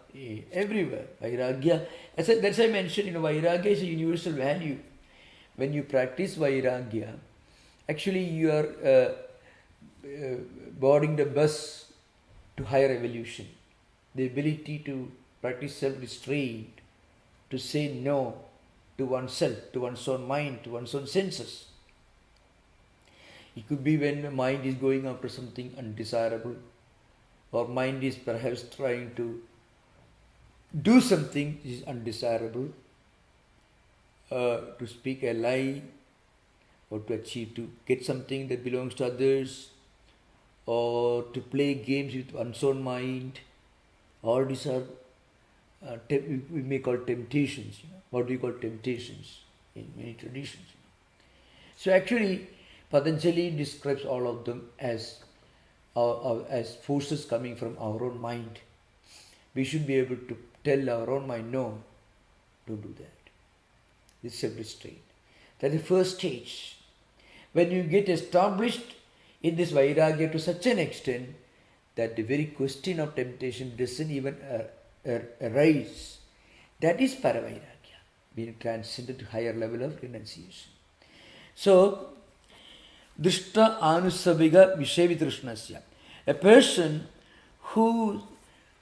everywhere. Vairagya, that's why I mentioned, Vairagya is a universal value. When you practice Vairagya, actually you are boarding the bus to higher evolution. The ability to practice self-restraint, to say no to oneself, to one's own mind, to one's own senses. It could be when the mind is going after something undesirable, or mind is perhaps trying to do something which is undesirable, to speak a lie, or to get something that belongs to others, or to play games with one's own mind. All these are we may call temptations. What do you call temptations in many traditions? So actually, Patanjali describes all of them as forces coming from our own mind. We should be able to tell our own mind, no, don't do that. This is a restraint. That is the first stage. When you get established in this vairagya to such an extent that the very question of temptation doesn't even arise, that is paravairagya, being transcended to higher level of renunciation. So, drishta anusaviga vishavitrushnasya. A person who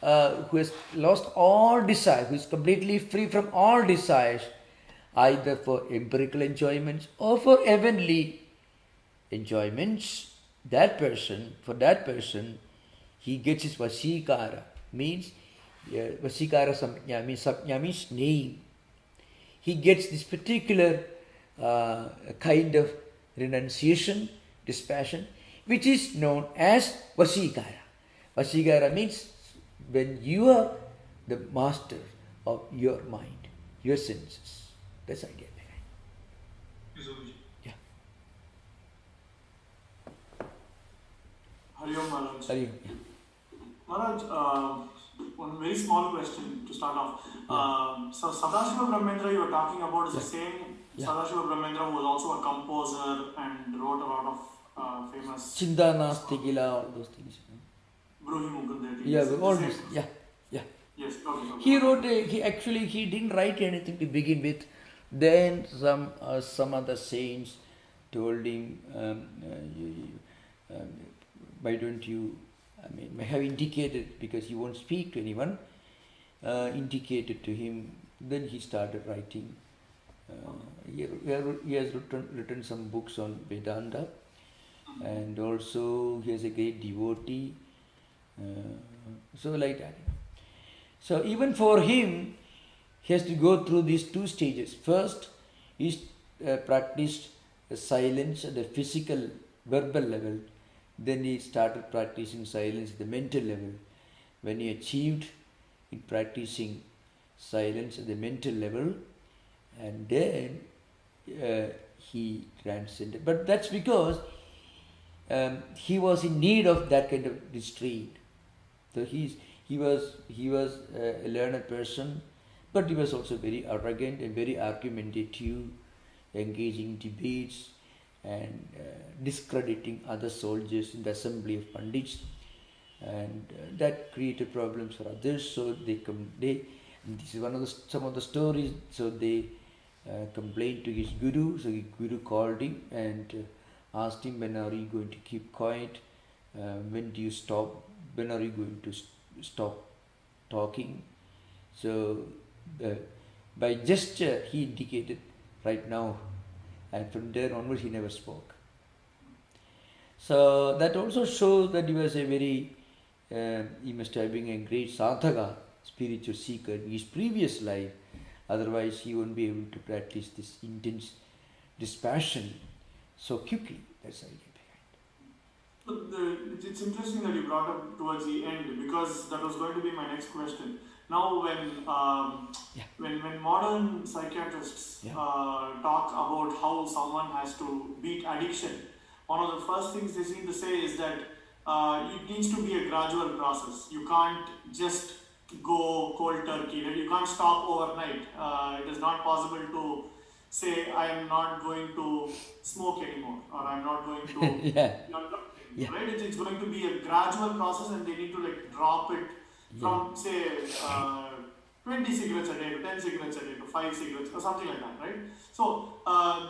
has lost all desire, who is completely free from all desires, either for empirical enjoyments or for heavenly enjoyments, for that person, he gets his vasikara, means vasikara samjna means name. He gets this particular kind of renunciation, dispassion, which is known as vasikara. Vasikara means when you are the master of your mind, your senses. That's the idea behind. Yeah. Hari Om Maharaj. Hari Om. Yeah. Maharaj, one very small question to start off. So Sadashiva Brahmendra you were talking about is the same Sadashiva Brahmendra who was also a composer and wrote a lot of famous... Chinda Nasti Gila, all those things. Bruhi Mukundeti. Yeah, all this. Yeah. Yes, okay. He wrote, he didn't write anything to begin with. Then some other saints told him, why don't you, I have indicated, because he won't speak to anyone, indicated to him. Then he started writing. He has written some books on Vedanta, and also he is a great devotee. So like that. So even for him, he has to go through these two stages. First, he practiced silence at the physical, verbal level. Then he started practicing silence at the mental level. When he achieved in practicing silence at the mental level, and then he transcended. But that's because he was in need of that kind of restraint. So he was a learned person, but he was also very arrogant and very argumentative, engaging debates and discrediting other soldiers in the assembly of Pandits, and that created problems for others. So this is some of the stories. So they complained to his guru. So his guru called him and asked him, when are you going to keep quiet? When do you stop? When are you going to stop talking? So by gesture he indicated right now, and from there onwards he never spoke. So that also shows that he was a very, he must have been a great sadhaka, spiritual seeker in his previous life. Otherwise he won't be able to practice this intense dispassion so quickly. That's the idea behind. It's interesting that you brought up towards the end, because that was going to be my next question. Now when modern psychiatrists talk about how someone has to beat addiction, one of the first things they seem to say is that it needs to be a gradual process. You can't just go cold turkey. You can't stop overnight. It is not possible to say, I am not going to smoke anymore, or I am not going to right? It's going to be a gradual process, and they need to drop it from say 20 cigarettes a day to 10 cigarettes a day to 5 cigarettes or something like that, right? So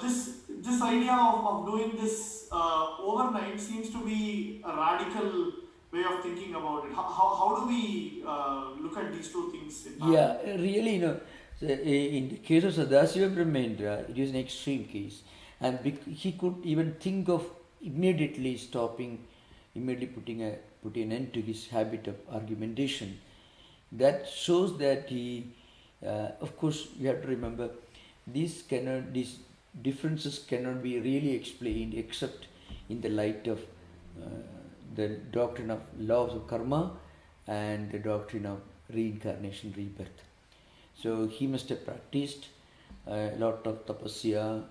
this idea of doing this overnight seems to be a radical way of thinking about it. How do we look at these two things? Really, in the case of Sadashiva Brahmendra, it is an extreme case, and he could even think of immediately putting an end to his habit of argumentation. That shows that he, of course, you have to remember, these differences cannot be really explained except in the light of the doctrine of laws of karma and the doctrine of reincarnation, rebirth. So he must have practiced a lot of tapasya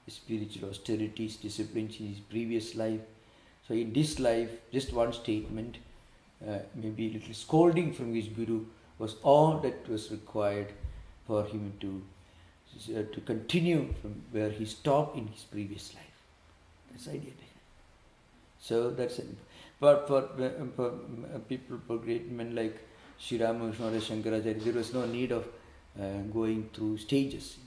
spiritual austerities, disciplines in his previous life. So in this life, just one statement, maybe a little scolding from his guru was all that was required for him to continue from where he stopped in his previous life. That's the idea. So that's it. But for people, for great men like Sri Ramakrishna or Shankaracharya, there was no need of going through stages.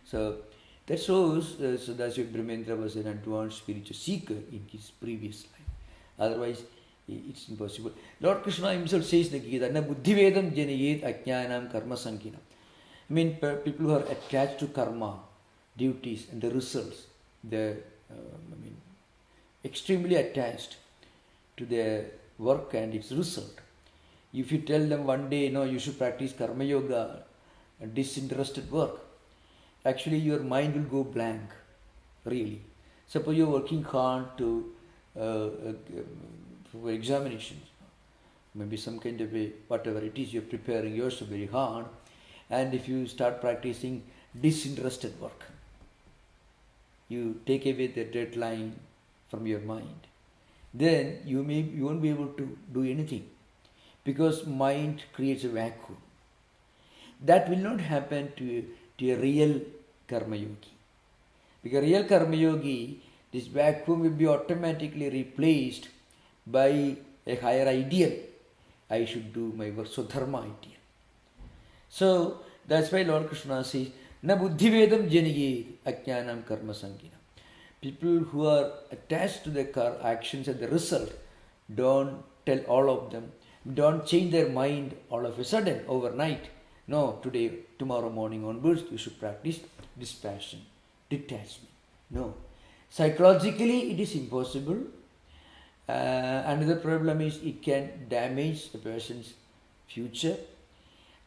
So that shows Sadashiva Brahmendra was an advanced spiritual seeker in his previous life. Otherwise, it's impossible. Lord Krishna himself says in the Gita, "Na buddhivedam janayet ajnanam karma sankinam." I mean, people who are attached to karma, duties, and the results, they're extremely attached to their work and its result. If you tell them one day, you should practice karma yoga, disinterested work, actually your mind will go blank, really. Suppose you're working hard for examinations, maybe some kind of whatever it is, you're preparing yourself very hard, and if you start practicing disinterested work, you take away the deadline from your mind, then you won't be able to do anything, because mind creates a vacuum. That will not happen to a real karma yogi. Because real karma yogi, this vacuum will be automatically replaced by a higher ideal. I should do my work, so dharma ideal. So that's why Lord Krishna says, "Na buddhivedam janayet ajnanam karma sankinam." People who are attached to their actions and the result, don't tell all of them, don't change their mind all of a sudden, overnight. No, today, tomorrow morning onwards, you should practice dispassion, detachment. No. Psychologically, it is impossible. Another problem is it can damage a person's future.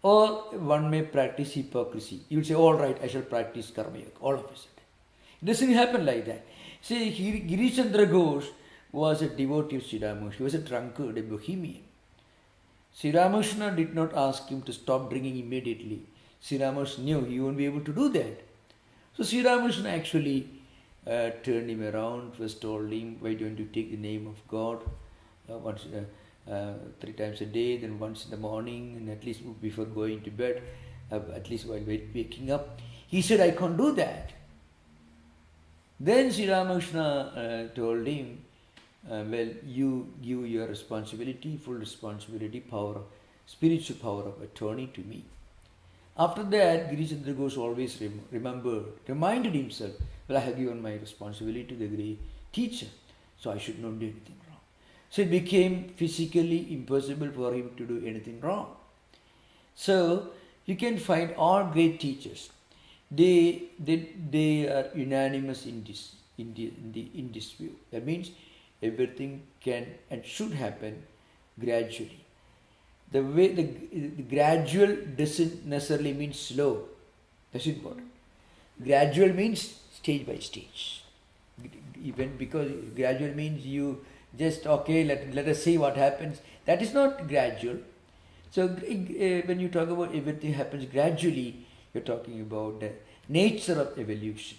Or one may practice hypocrisy. You will say, all right, I shall practice karma yoga, all of a sudden. It doesn't happen like that. See, Girish Chandra Ghosh was a devotee of Sri Ramakrishna. He was a drunkard, a bohemian. Sri Ramakrishna did not ask him to stop drinking immediately. Sri Ramakrishna knew he won't be able to do that. So Sri Ramakrishna actually turned him around, first told him, why don't you take the name of God once 3 times a day, then once in the morning, and at least before going to bed, at least while waking up. He said, I can't do that. Then Sri Ramakrishna told him, well, you give your responsibility, full responsibility, power, spiritual power of attorney to me. After that, Girish Chandra Ghosh always reminded himself, well, I have given my responsibility to the great teacher, so I should not do anything wrong. So it became physically impossible for him to do anything wrong. So you can find all great teachers. They are unanimous in this view. That means everything can and should happen gradually. The way the gradual doesn't necessarily mean slow. That's important. Gradual means stage by stage. Even because gradual means you just, okay, let us see what happens. That is not gradual. So when you talk about everything happens gradually, you're talking about the nature of evolution,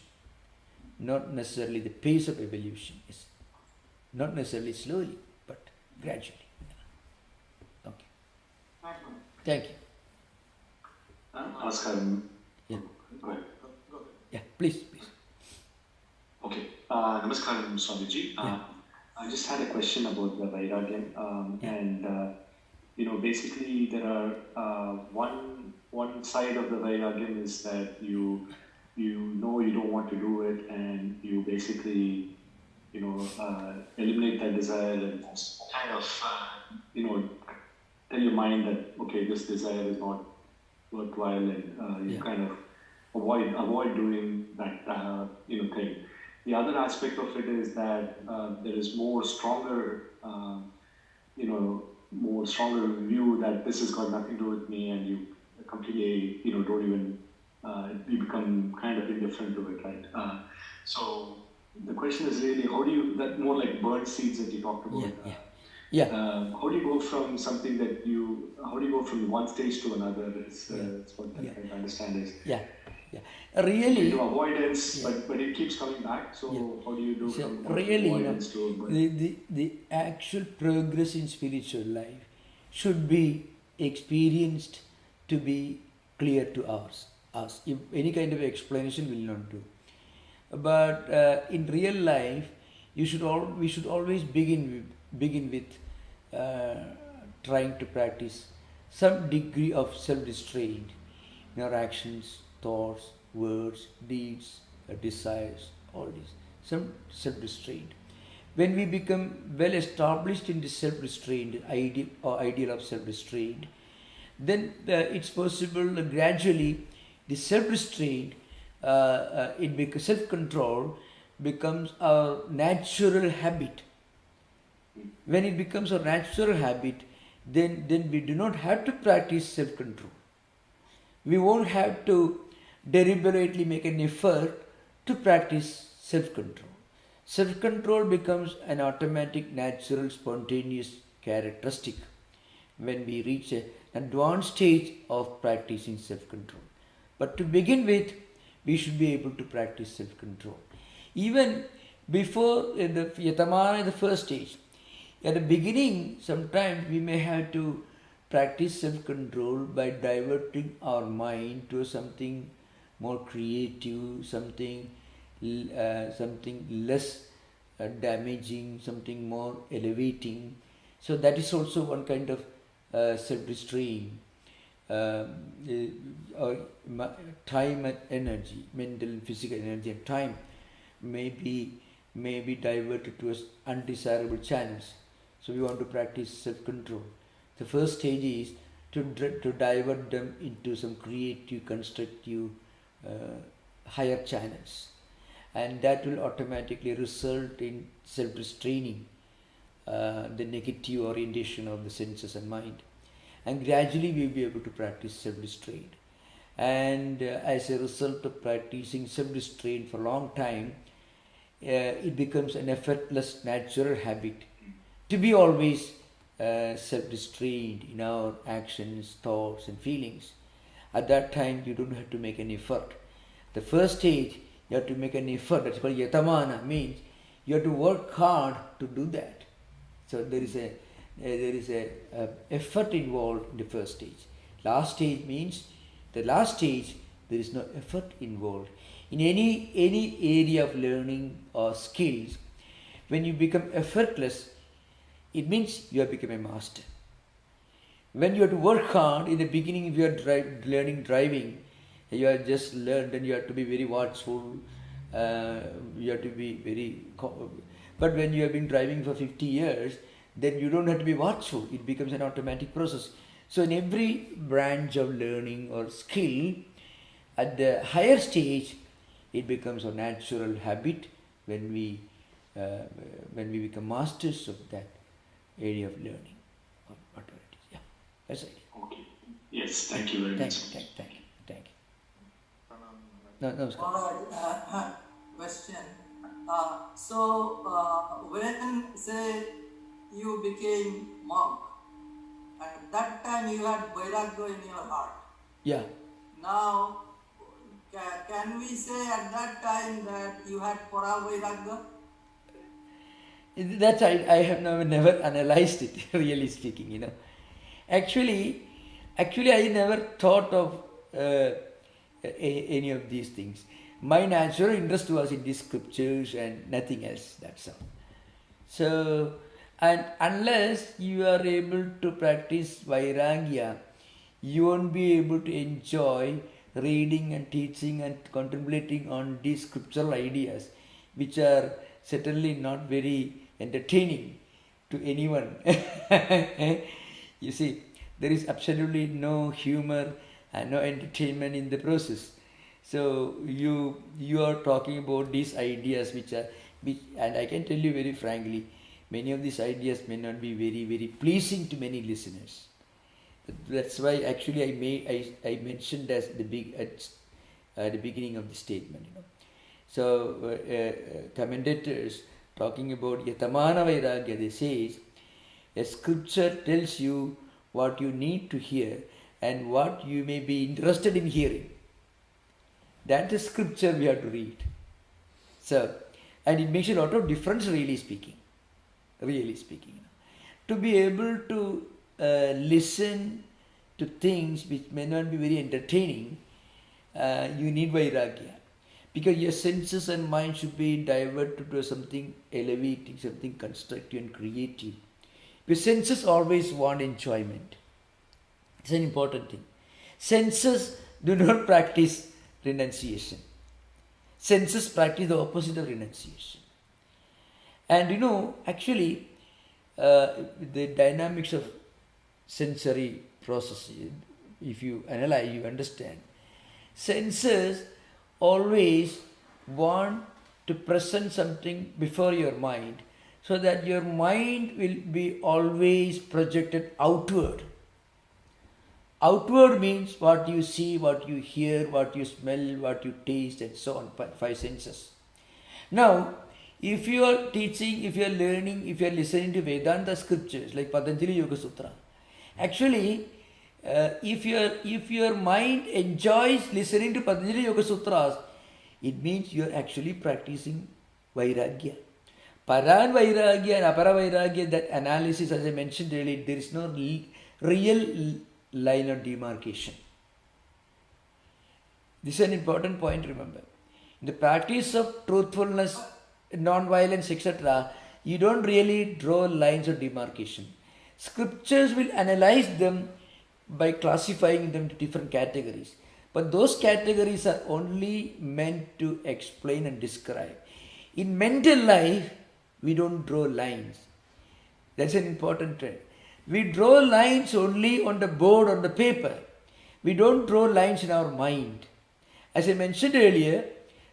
not necessarily the pace of evolution. It's not necessarily slowly, but gradually. Okay. Thank you. Namaskaram. Yeah. Go ahead. Yeah, please. Okay. Namaskaram, Swamiji. I just had a question about the Vairagyan. And basically there are one side of the Vairagyan is that you know you don't want to do it, and you basically eliminate that desire and kind of tell your mind that, okay, this desire is not worthwhile, and you kind of avoid doing that thing. The other aspect of it is that there is more stronger view that this has got nothing to do with me, and you completely don't even you become kind of indifferent to it, right? So the question is really, how do you, that more like burnt seeds that you talked about. How do you go from something how do you go from one stage to another? It's what I'm trying to understand is. Really, into avoidance, but it keeps coming back. So how do you do so from really, avoidance to avoidance? the actual progress in spiritual life should be experienced to be clear to us. If any kind of explanation will not do. But in real life, we should always begin with trying to practice some degree of self-restraint in our actions, thoughts, words, deeds, desires, all this. Some self-restraint. When we become well established in the self-restraint, ideal of self-restraint, then it's possible gradually the self-restraint, self-control becomes our natural habit. When it becomes a natural habit, then we do not have to practice self-control. We won't have to deliberately make an effort to practice self-control. Self-control becomes an automatic, natural, spontaneous characteristic when we reach an advanced stage of practicing self-control. But to begin with, we should be able to practice self-control. Even before the Yatamana, the first stage, at the beginning, sometimes we may have to practice self-control by diverting our mind to something more creative, something less damaging, something more elevating. So that is also one kind of self-restraint. Time and energy, mental and physical energy and time may be diverted to undesirable channels. So we want to practice self-control. The first stage is to divert them into some creative, constructive, higher channels. And that will automatically result in self-restraining the negative orientation of the senses and mind. And gradually we will be able to practice self-restraint. And as a result of practicing self-restraint for a long time, it becomes an effortless, natural habit to be always self-restrained in our actions, thoughts and feelings. At that time, you don't have to make any effort. The first stage, you have to make an effort. That's called yatamana, means you have to work hard to do that. So there is a effort involved in the first stage. Last stage means the last stage there is no effort involved. In any area of learning or skills, when you become effortless, it means you have become a master. When you have to work hard, in the beginning if you are learning driving, you have just learned and you have to be very watchful, you have to be very... But when you have been driving for 50 years, then you don't have to be watchful. It becomes an automatic process. So in every branch of learning or skill, at the higher stage, it becomes a natural habit when we become masters of that area of learning or whatever it is. Yeah, that's it. Okay. Yes, thank you very much. Thank you. No, question. When, say, you became monk, at that time you had Vairagya in your heart. Yeah. Now, can we say at that time that you had Para Vairagya? That's I have never analyzed it, really speaking, Actually, I never thought of any of these things. My natural interest was in the scriptures and nothing else, that's all. So, and unless you are able to practice Vairagya, you won't be able to enjoy reading and teaching and contemplating on these scriptural ideas, which are certainly not very entertaining to anyone. You see, there is absolutely no humor and no entertainment in the process. So you are talking about these ideas and I can tell you very frankly, many of these ideas may not be very, very pleasing to many listeners. That's why actually I mentioned at the beginning of the statement. So commentators talking about Yatamana Vairagya, they say, a scripture tells you what you need to hear and what you may be interested in hearing. That's the scripture we have to read. So, and it makes a lot of difference, really speaking. Really speaking. To be able to listen to things which may not be very entertaining, you need vairagya. Because your senses and mind should be diverted to something elevating, something constructive and creative. Your senses always want enjoyment. It's an important thing. Senses do not practice renunciation. Senses practice the opposite of renunciation. And actually, the dynamics of sensory process, if you analyze, you understand. Senses always want to present something before your mind, so that your mind will be always projected outward. Outward means what you see, what you hear, what you smell, what you taste, and so on, 5 senses. Now, if you are teaching, if you are learning, if you are listening to Vedanta scriptures like Patanjali Yoga Sutra, actually, if your mind enjoys listening to Patanjali Yoga Sutras, it means you are actually practicing Vairagya. Paran Vairagya and Apara Vairagya, that analysis, as I mentioned earlier, there is no real line of demarcation. This is an important point, remember. In the practice of truthfulness, non-violence, etc., you don't really draw lines of demarcation. Scriptures will analyze them by classifying them to different categories. But those categories are only meant to explain and describe. In mental life, we don't draw lines. That's an important trend. We draw lines only on the board, on the paper. We don't draw lines in our mind. As I mentioned earlier,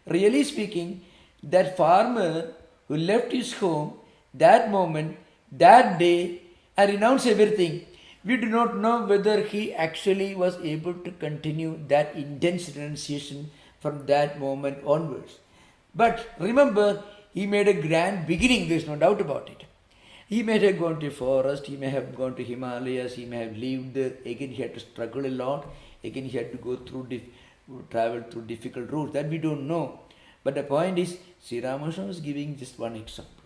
really speaking, that farmer who left his home, that moment, that day, and renounced everything, we do not know whether he actually was able to continue that intense renunciation from that moment onwards. But remember, he made a grand beginning, there is no doubt about it. He may have gone to a forest, he may have gone to Himalayas, he may have lived there. Again, he had to struggle a lot. Again, he had to go through, travel through difficult routes. That we don't know. But the point is, Sri Ramakrishna was giving just one example.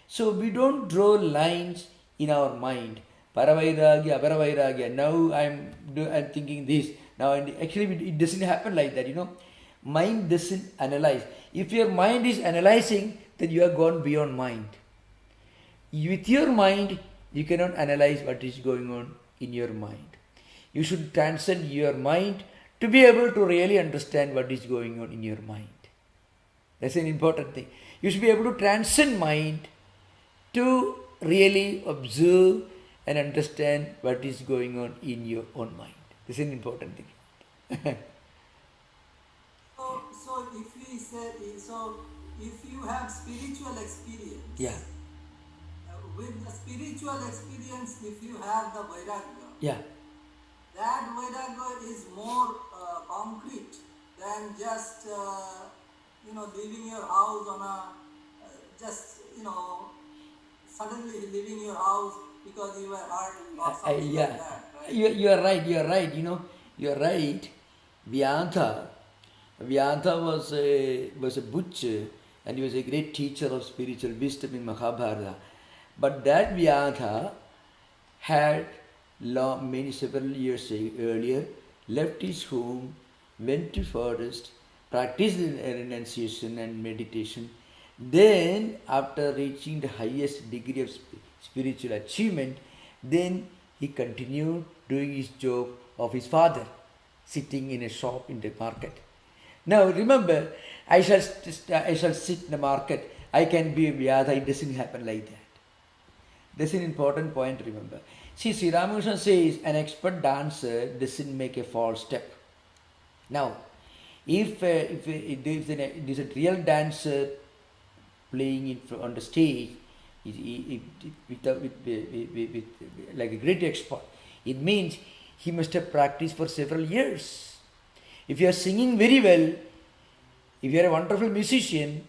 So we don't draw lines in our mind. Paravairagya, Aparavairagya. Now I'm thinking this. Now actually it doesn't happen like that. Mind doesn't analyze. If your mind is analyzing, then you have gone beyond mind. With your mind, you cannot analyze what is going on in your mind. You should transcend your mind to be able to really understand what is going on in your mind. That's an important thing. You should be able to transcend mind to really observe and understand what is going on in your own mind. This is an important thing. So if we say, if you have spiritual experience, yeah. With the spiritual experience, if you have the vairagya, yeah. that vairagya is more concrete than just leaving your house on a suddenly leaving your house because you were hurt or something like that. Right? You are right. You are right. Vedanta was a butcher, and he was a great teacher of spiritual wisdom in Mahabharata. But that Vedanta had several years earlier left his home, went to forest, practiced renunciation and meditation. Then, after reaching the highest degree of spiritual achievement, then he continued doing his job of his father, sitting in a shop in the market. Now remember, I shall sit in the market, I can be a Vyadha. It doesn't happen like that. That's an important point, remember. See, Sri Ramakrishna says an expert dancer doesn't make a false step. Now, if there is a real dancer playing on the stage with like a great expert, it means he must have practiced for several years. If you are singing very well, if you are a wonderful musician,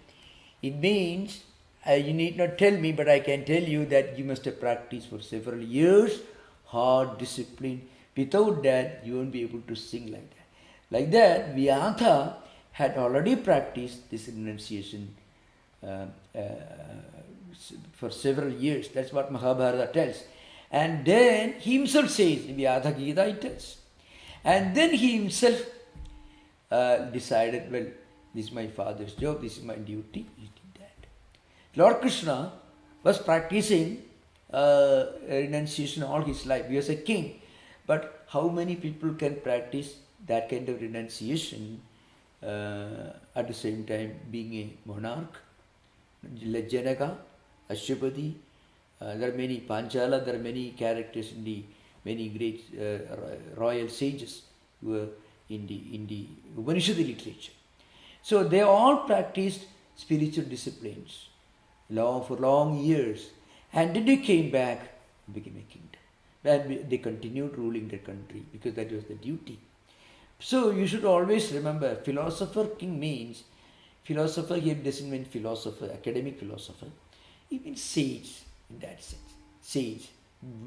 it means you need not tell me, but I can tell you that you must have practiced for several years, hard discipline. Without that, you won't be able to sing like that. Like that, Vyadha had already practiced this renunciation for several years. That's what Mahabharata tells. And then he himself says, in the Adha Gita it tells. And then he himself decided, well, this is my father's job, this is my duty, he did that. Lord Krishna was practicing renunciation all his life. He was a king. But how many people can practice that kind of renunciation at the same time being a monarch? Janaka, Ashwapati, there are many, Panchala, there are many characters in the many great royal sages who were in the Upanishadic literature. So they all practiced spiritual disciplines for long years, and then they came back and became a kingdom. And they continued ruling their country because that was the duty. So you should always remember, philosopher king means, philosopher here doesn't mean philosopher, academic philosopher. It means sage in that sense. Sage,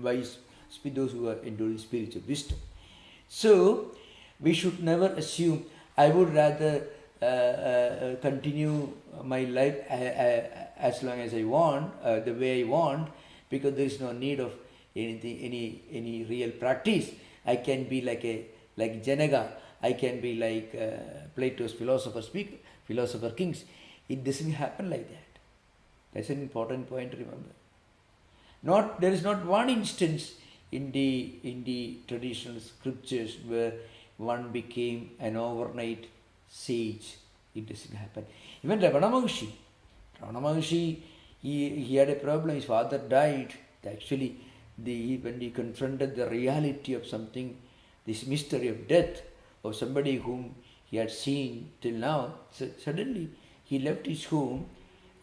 wise, those who are enduring spiritual wisdom. So we should never assume, I would rather continue my life as long as I want, the way I want, because there is no need of anything, any real practice. I can be like Janaka. I can be like Plato's philosopher kings. It doesn't happen like that. That's an important point to remember. There is not one instance in the traditional scriptures where one became an overnight sage. It doesn't happen. Even Ravana Maharshi, he had a problem. His father died. Actually, when he confronted the reality of something, this mystery of death of somebody whom he had seen till now, suddenly he left his home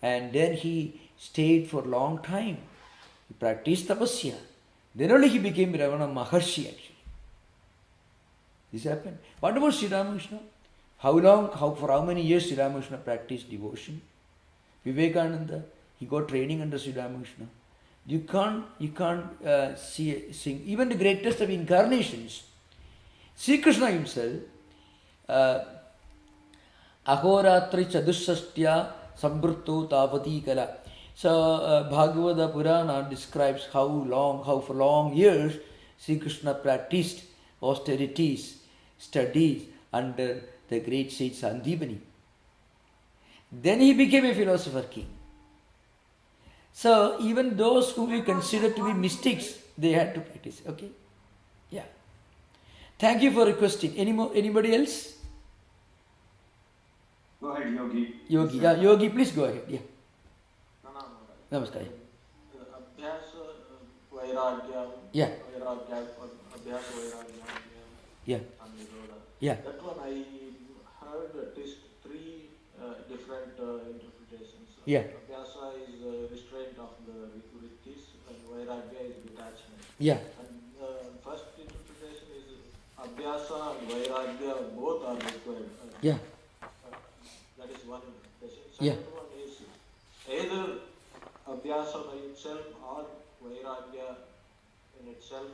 and then he stayed for a long time. He practiced tapasya. Then only he became Ravana Maharshi actually. This happened. What about Sri Ramakrishna? For how many years Sri Ramakrishna practiced devotion? Vivekananda, he got training under Sri Ramakrishna. You can't sing. Even the greatest of incarnations, Sri Krishna himself, Ahoratri Chadushastya Sambrutto Tavati Kala. So Bhagavata Purana describes how for long years Sri Krishna practiced austerities, studies under the great sage Sandipani. Then he became a philosopher king. So even those who we consider to be mystics, they had to practice. Okay? Yeah. Thank you for requesting. Anybody else? Go ahead, Yogi. Yogi. Yeah, Yogi, please go ahead. Yeah. Namaskar. Abhyasa, Vairagya. Yeah. Vairagya, Abhyasa, Vairagya. Yeah. And Nirodha. Yeah. That one I heard at least three different interpretations. Yeah. Abhyasa is restraint of the vrittis and Vairagya is detachment. Yeah. And first interpretation is Abhyasa and Vairagya both are required. Yeah. That is one interpretation. Yeah. Second one is either Abhyasa by itself or Vairagya in itself.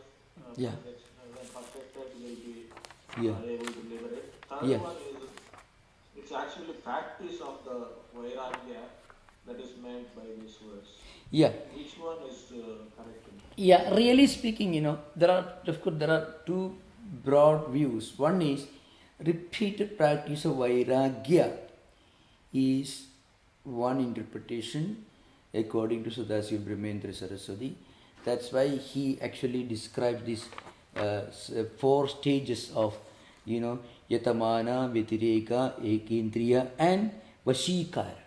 Yeah. When perfected will be Yeah. able to liberate. Third Yeah. one is it's actually practice of the Vairagya that is meant by these words. Yeah. Which one is correct? Yeah, really speaking, there are two broad views. One is repeated practice of Vairagya is one interpretation according to Sadasiva Brahmendra Saraswati. That's why he actually describes these 4 stages of, Yatamana, Vitireka, Ekendriya and Vashikara.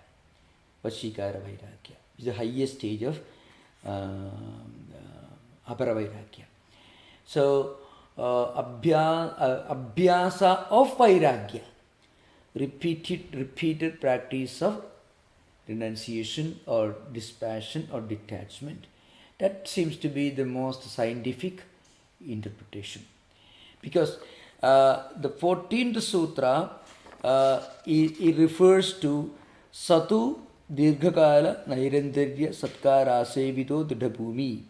Vashikara Vairagya is the highest stage of Apara Vairagya. So, Abhyasa of Vairagya, repeated practice of renunciation or dispassion or detachment. That seems to be the most scientific interpretation. Because the 14th sutra, it refers to Satu Dirghakala Nairandarya Satkara Sevido Dudhabhumi.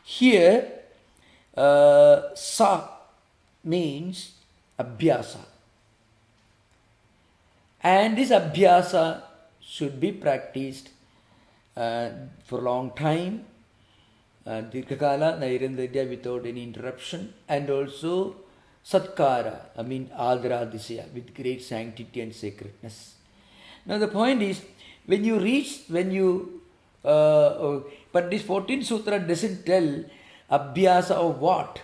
Here, Sa means Abhyasa. And this abhyasa should be practiced for a long time, dirghakala, nairandarya, without any interruption, and also satkara, adradisya, with great sanctity and sacredness. Now the point is, but this 14th sutra doesn't tell abhyasa of what.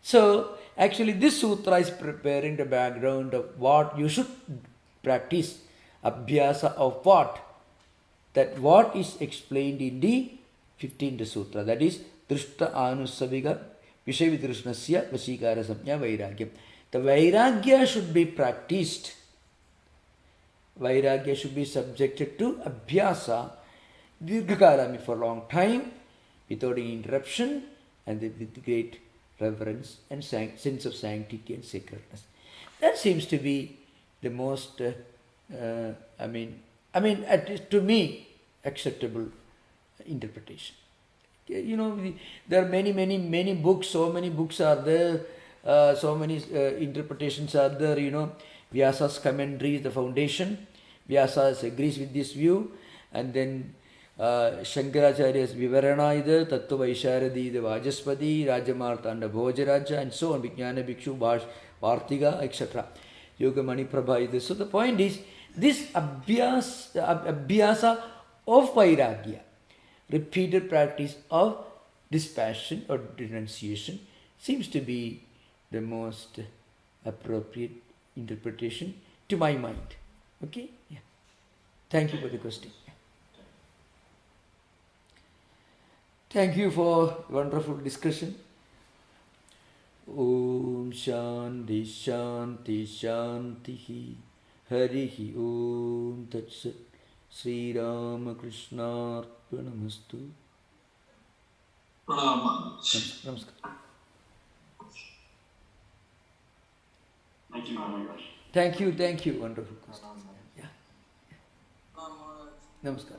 So actually this sutra is preparing the background of what you should practice. Abhyasa of what? That what is explained in the 15th sutra, that is Drishta Anusaviga Vishay Vidrishnasya Vasikara Samya Vairagyam. The Vairagya should be practiced. Vairagya should be subjected to abhyasa, dirghakala, for a long time, without any interruption, and with great reverence and sense of sanctity and sacredness. That seems to be the most, at least to me, acceptable interpretation. There are many books, so many books are there, so many interpretations are there, Vyasa's commentary is the foundation. Vyasa agrees with this view, and then Shankaracharya's Vivarana is there, Tattva Vaisharadi, the Vajaspati, Rajamartanda Bhojaraja, and so on, Vijnana Bhikshu, Vartiga, etc. Yoga Mani Prabha is there. So the point is, this abhyasa of Vairagya, repeated practice of dispassion or denunciation, seems to be the most appropriate interpretation to my mind. Okay? Yeah. Thank you for the question. Thank you for wonderful discussion. Om Shanti Shanti Shanti Harihi Om Tat Sat Sri Ramakrishna Arpanamastu. Namaskar. Thank you, Maharaj. Thank you, wonderful question. Yeah. Maharaj. Namaskar.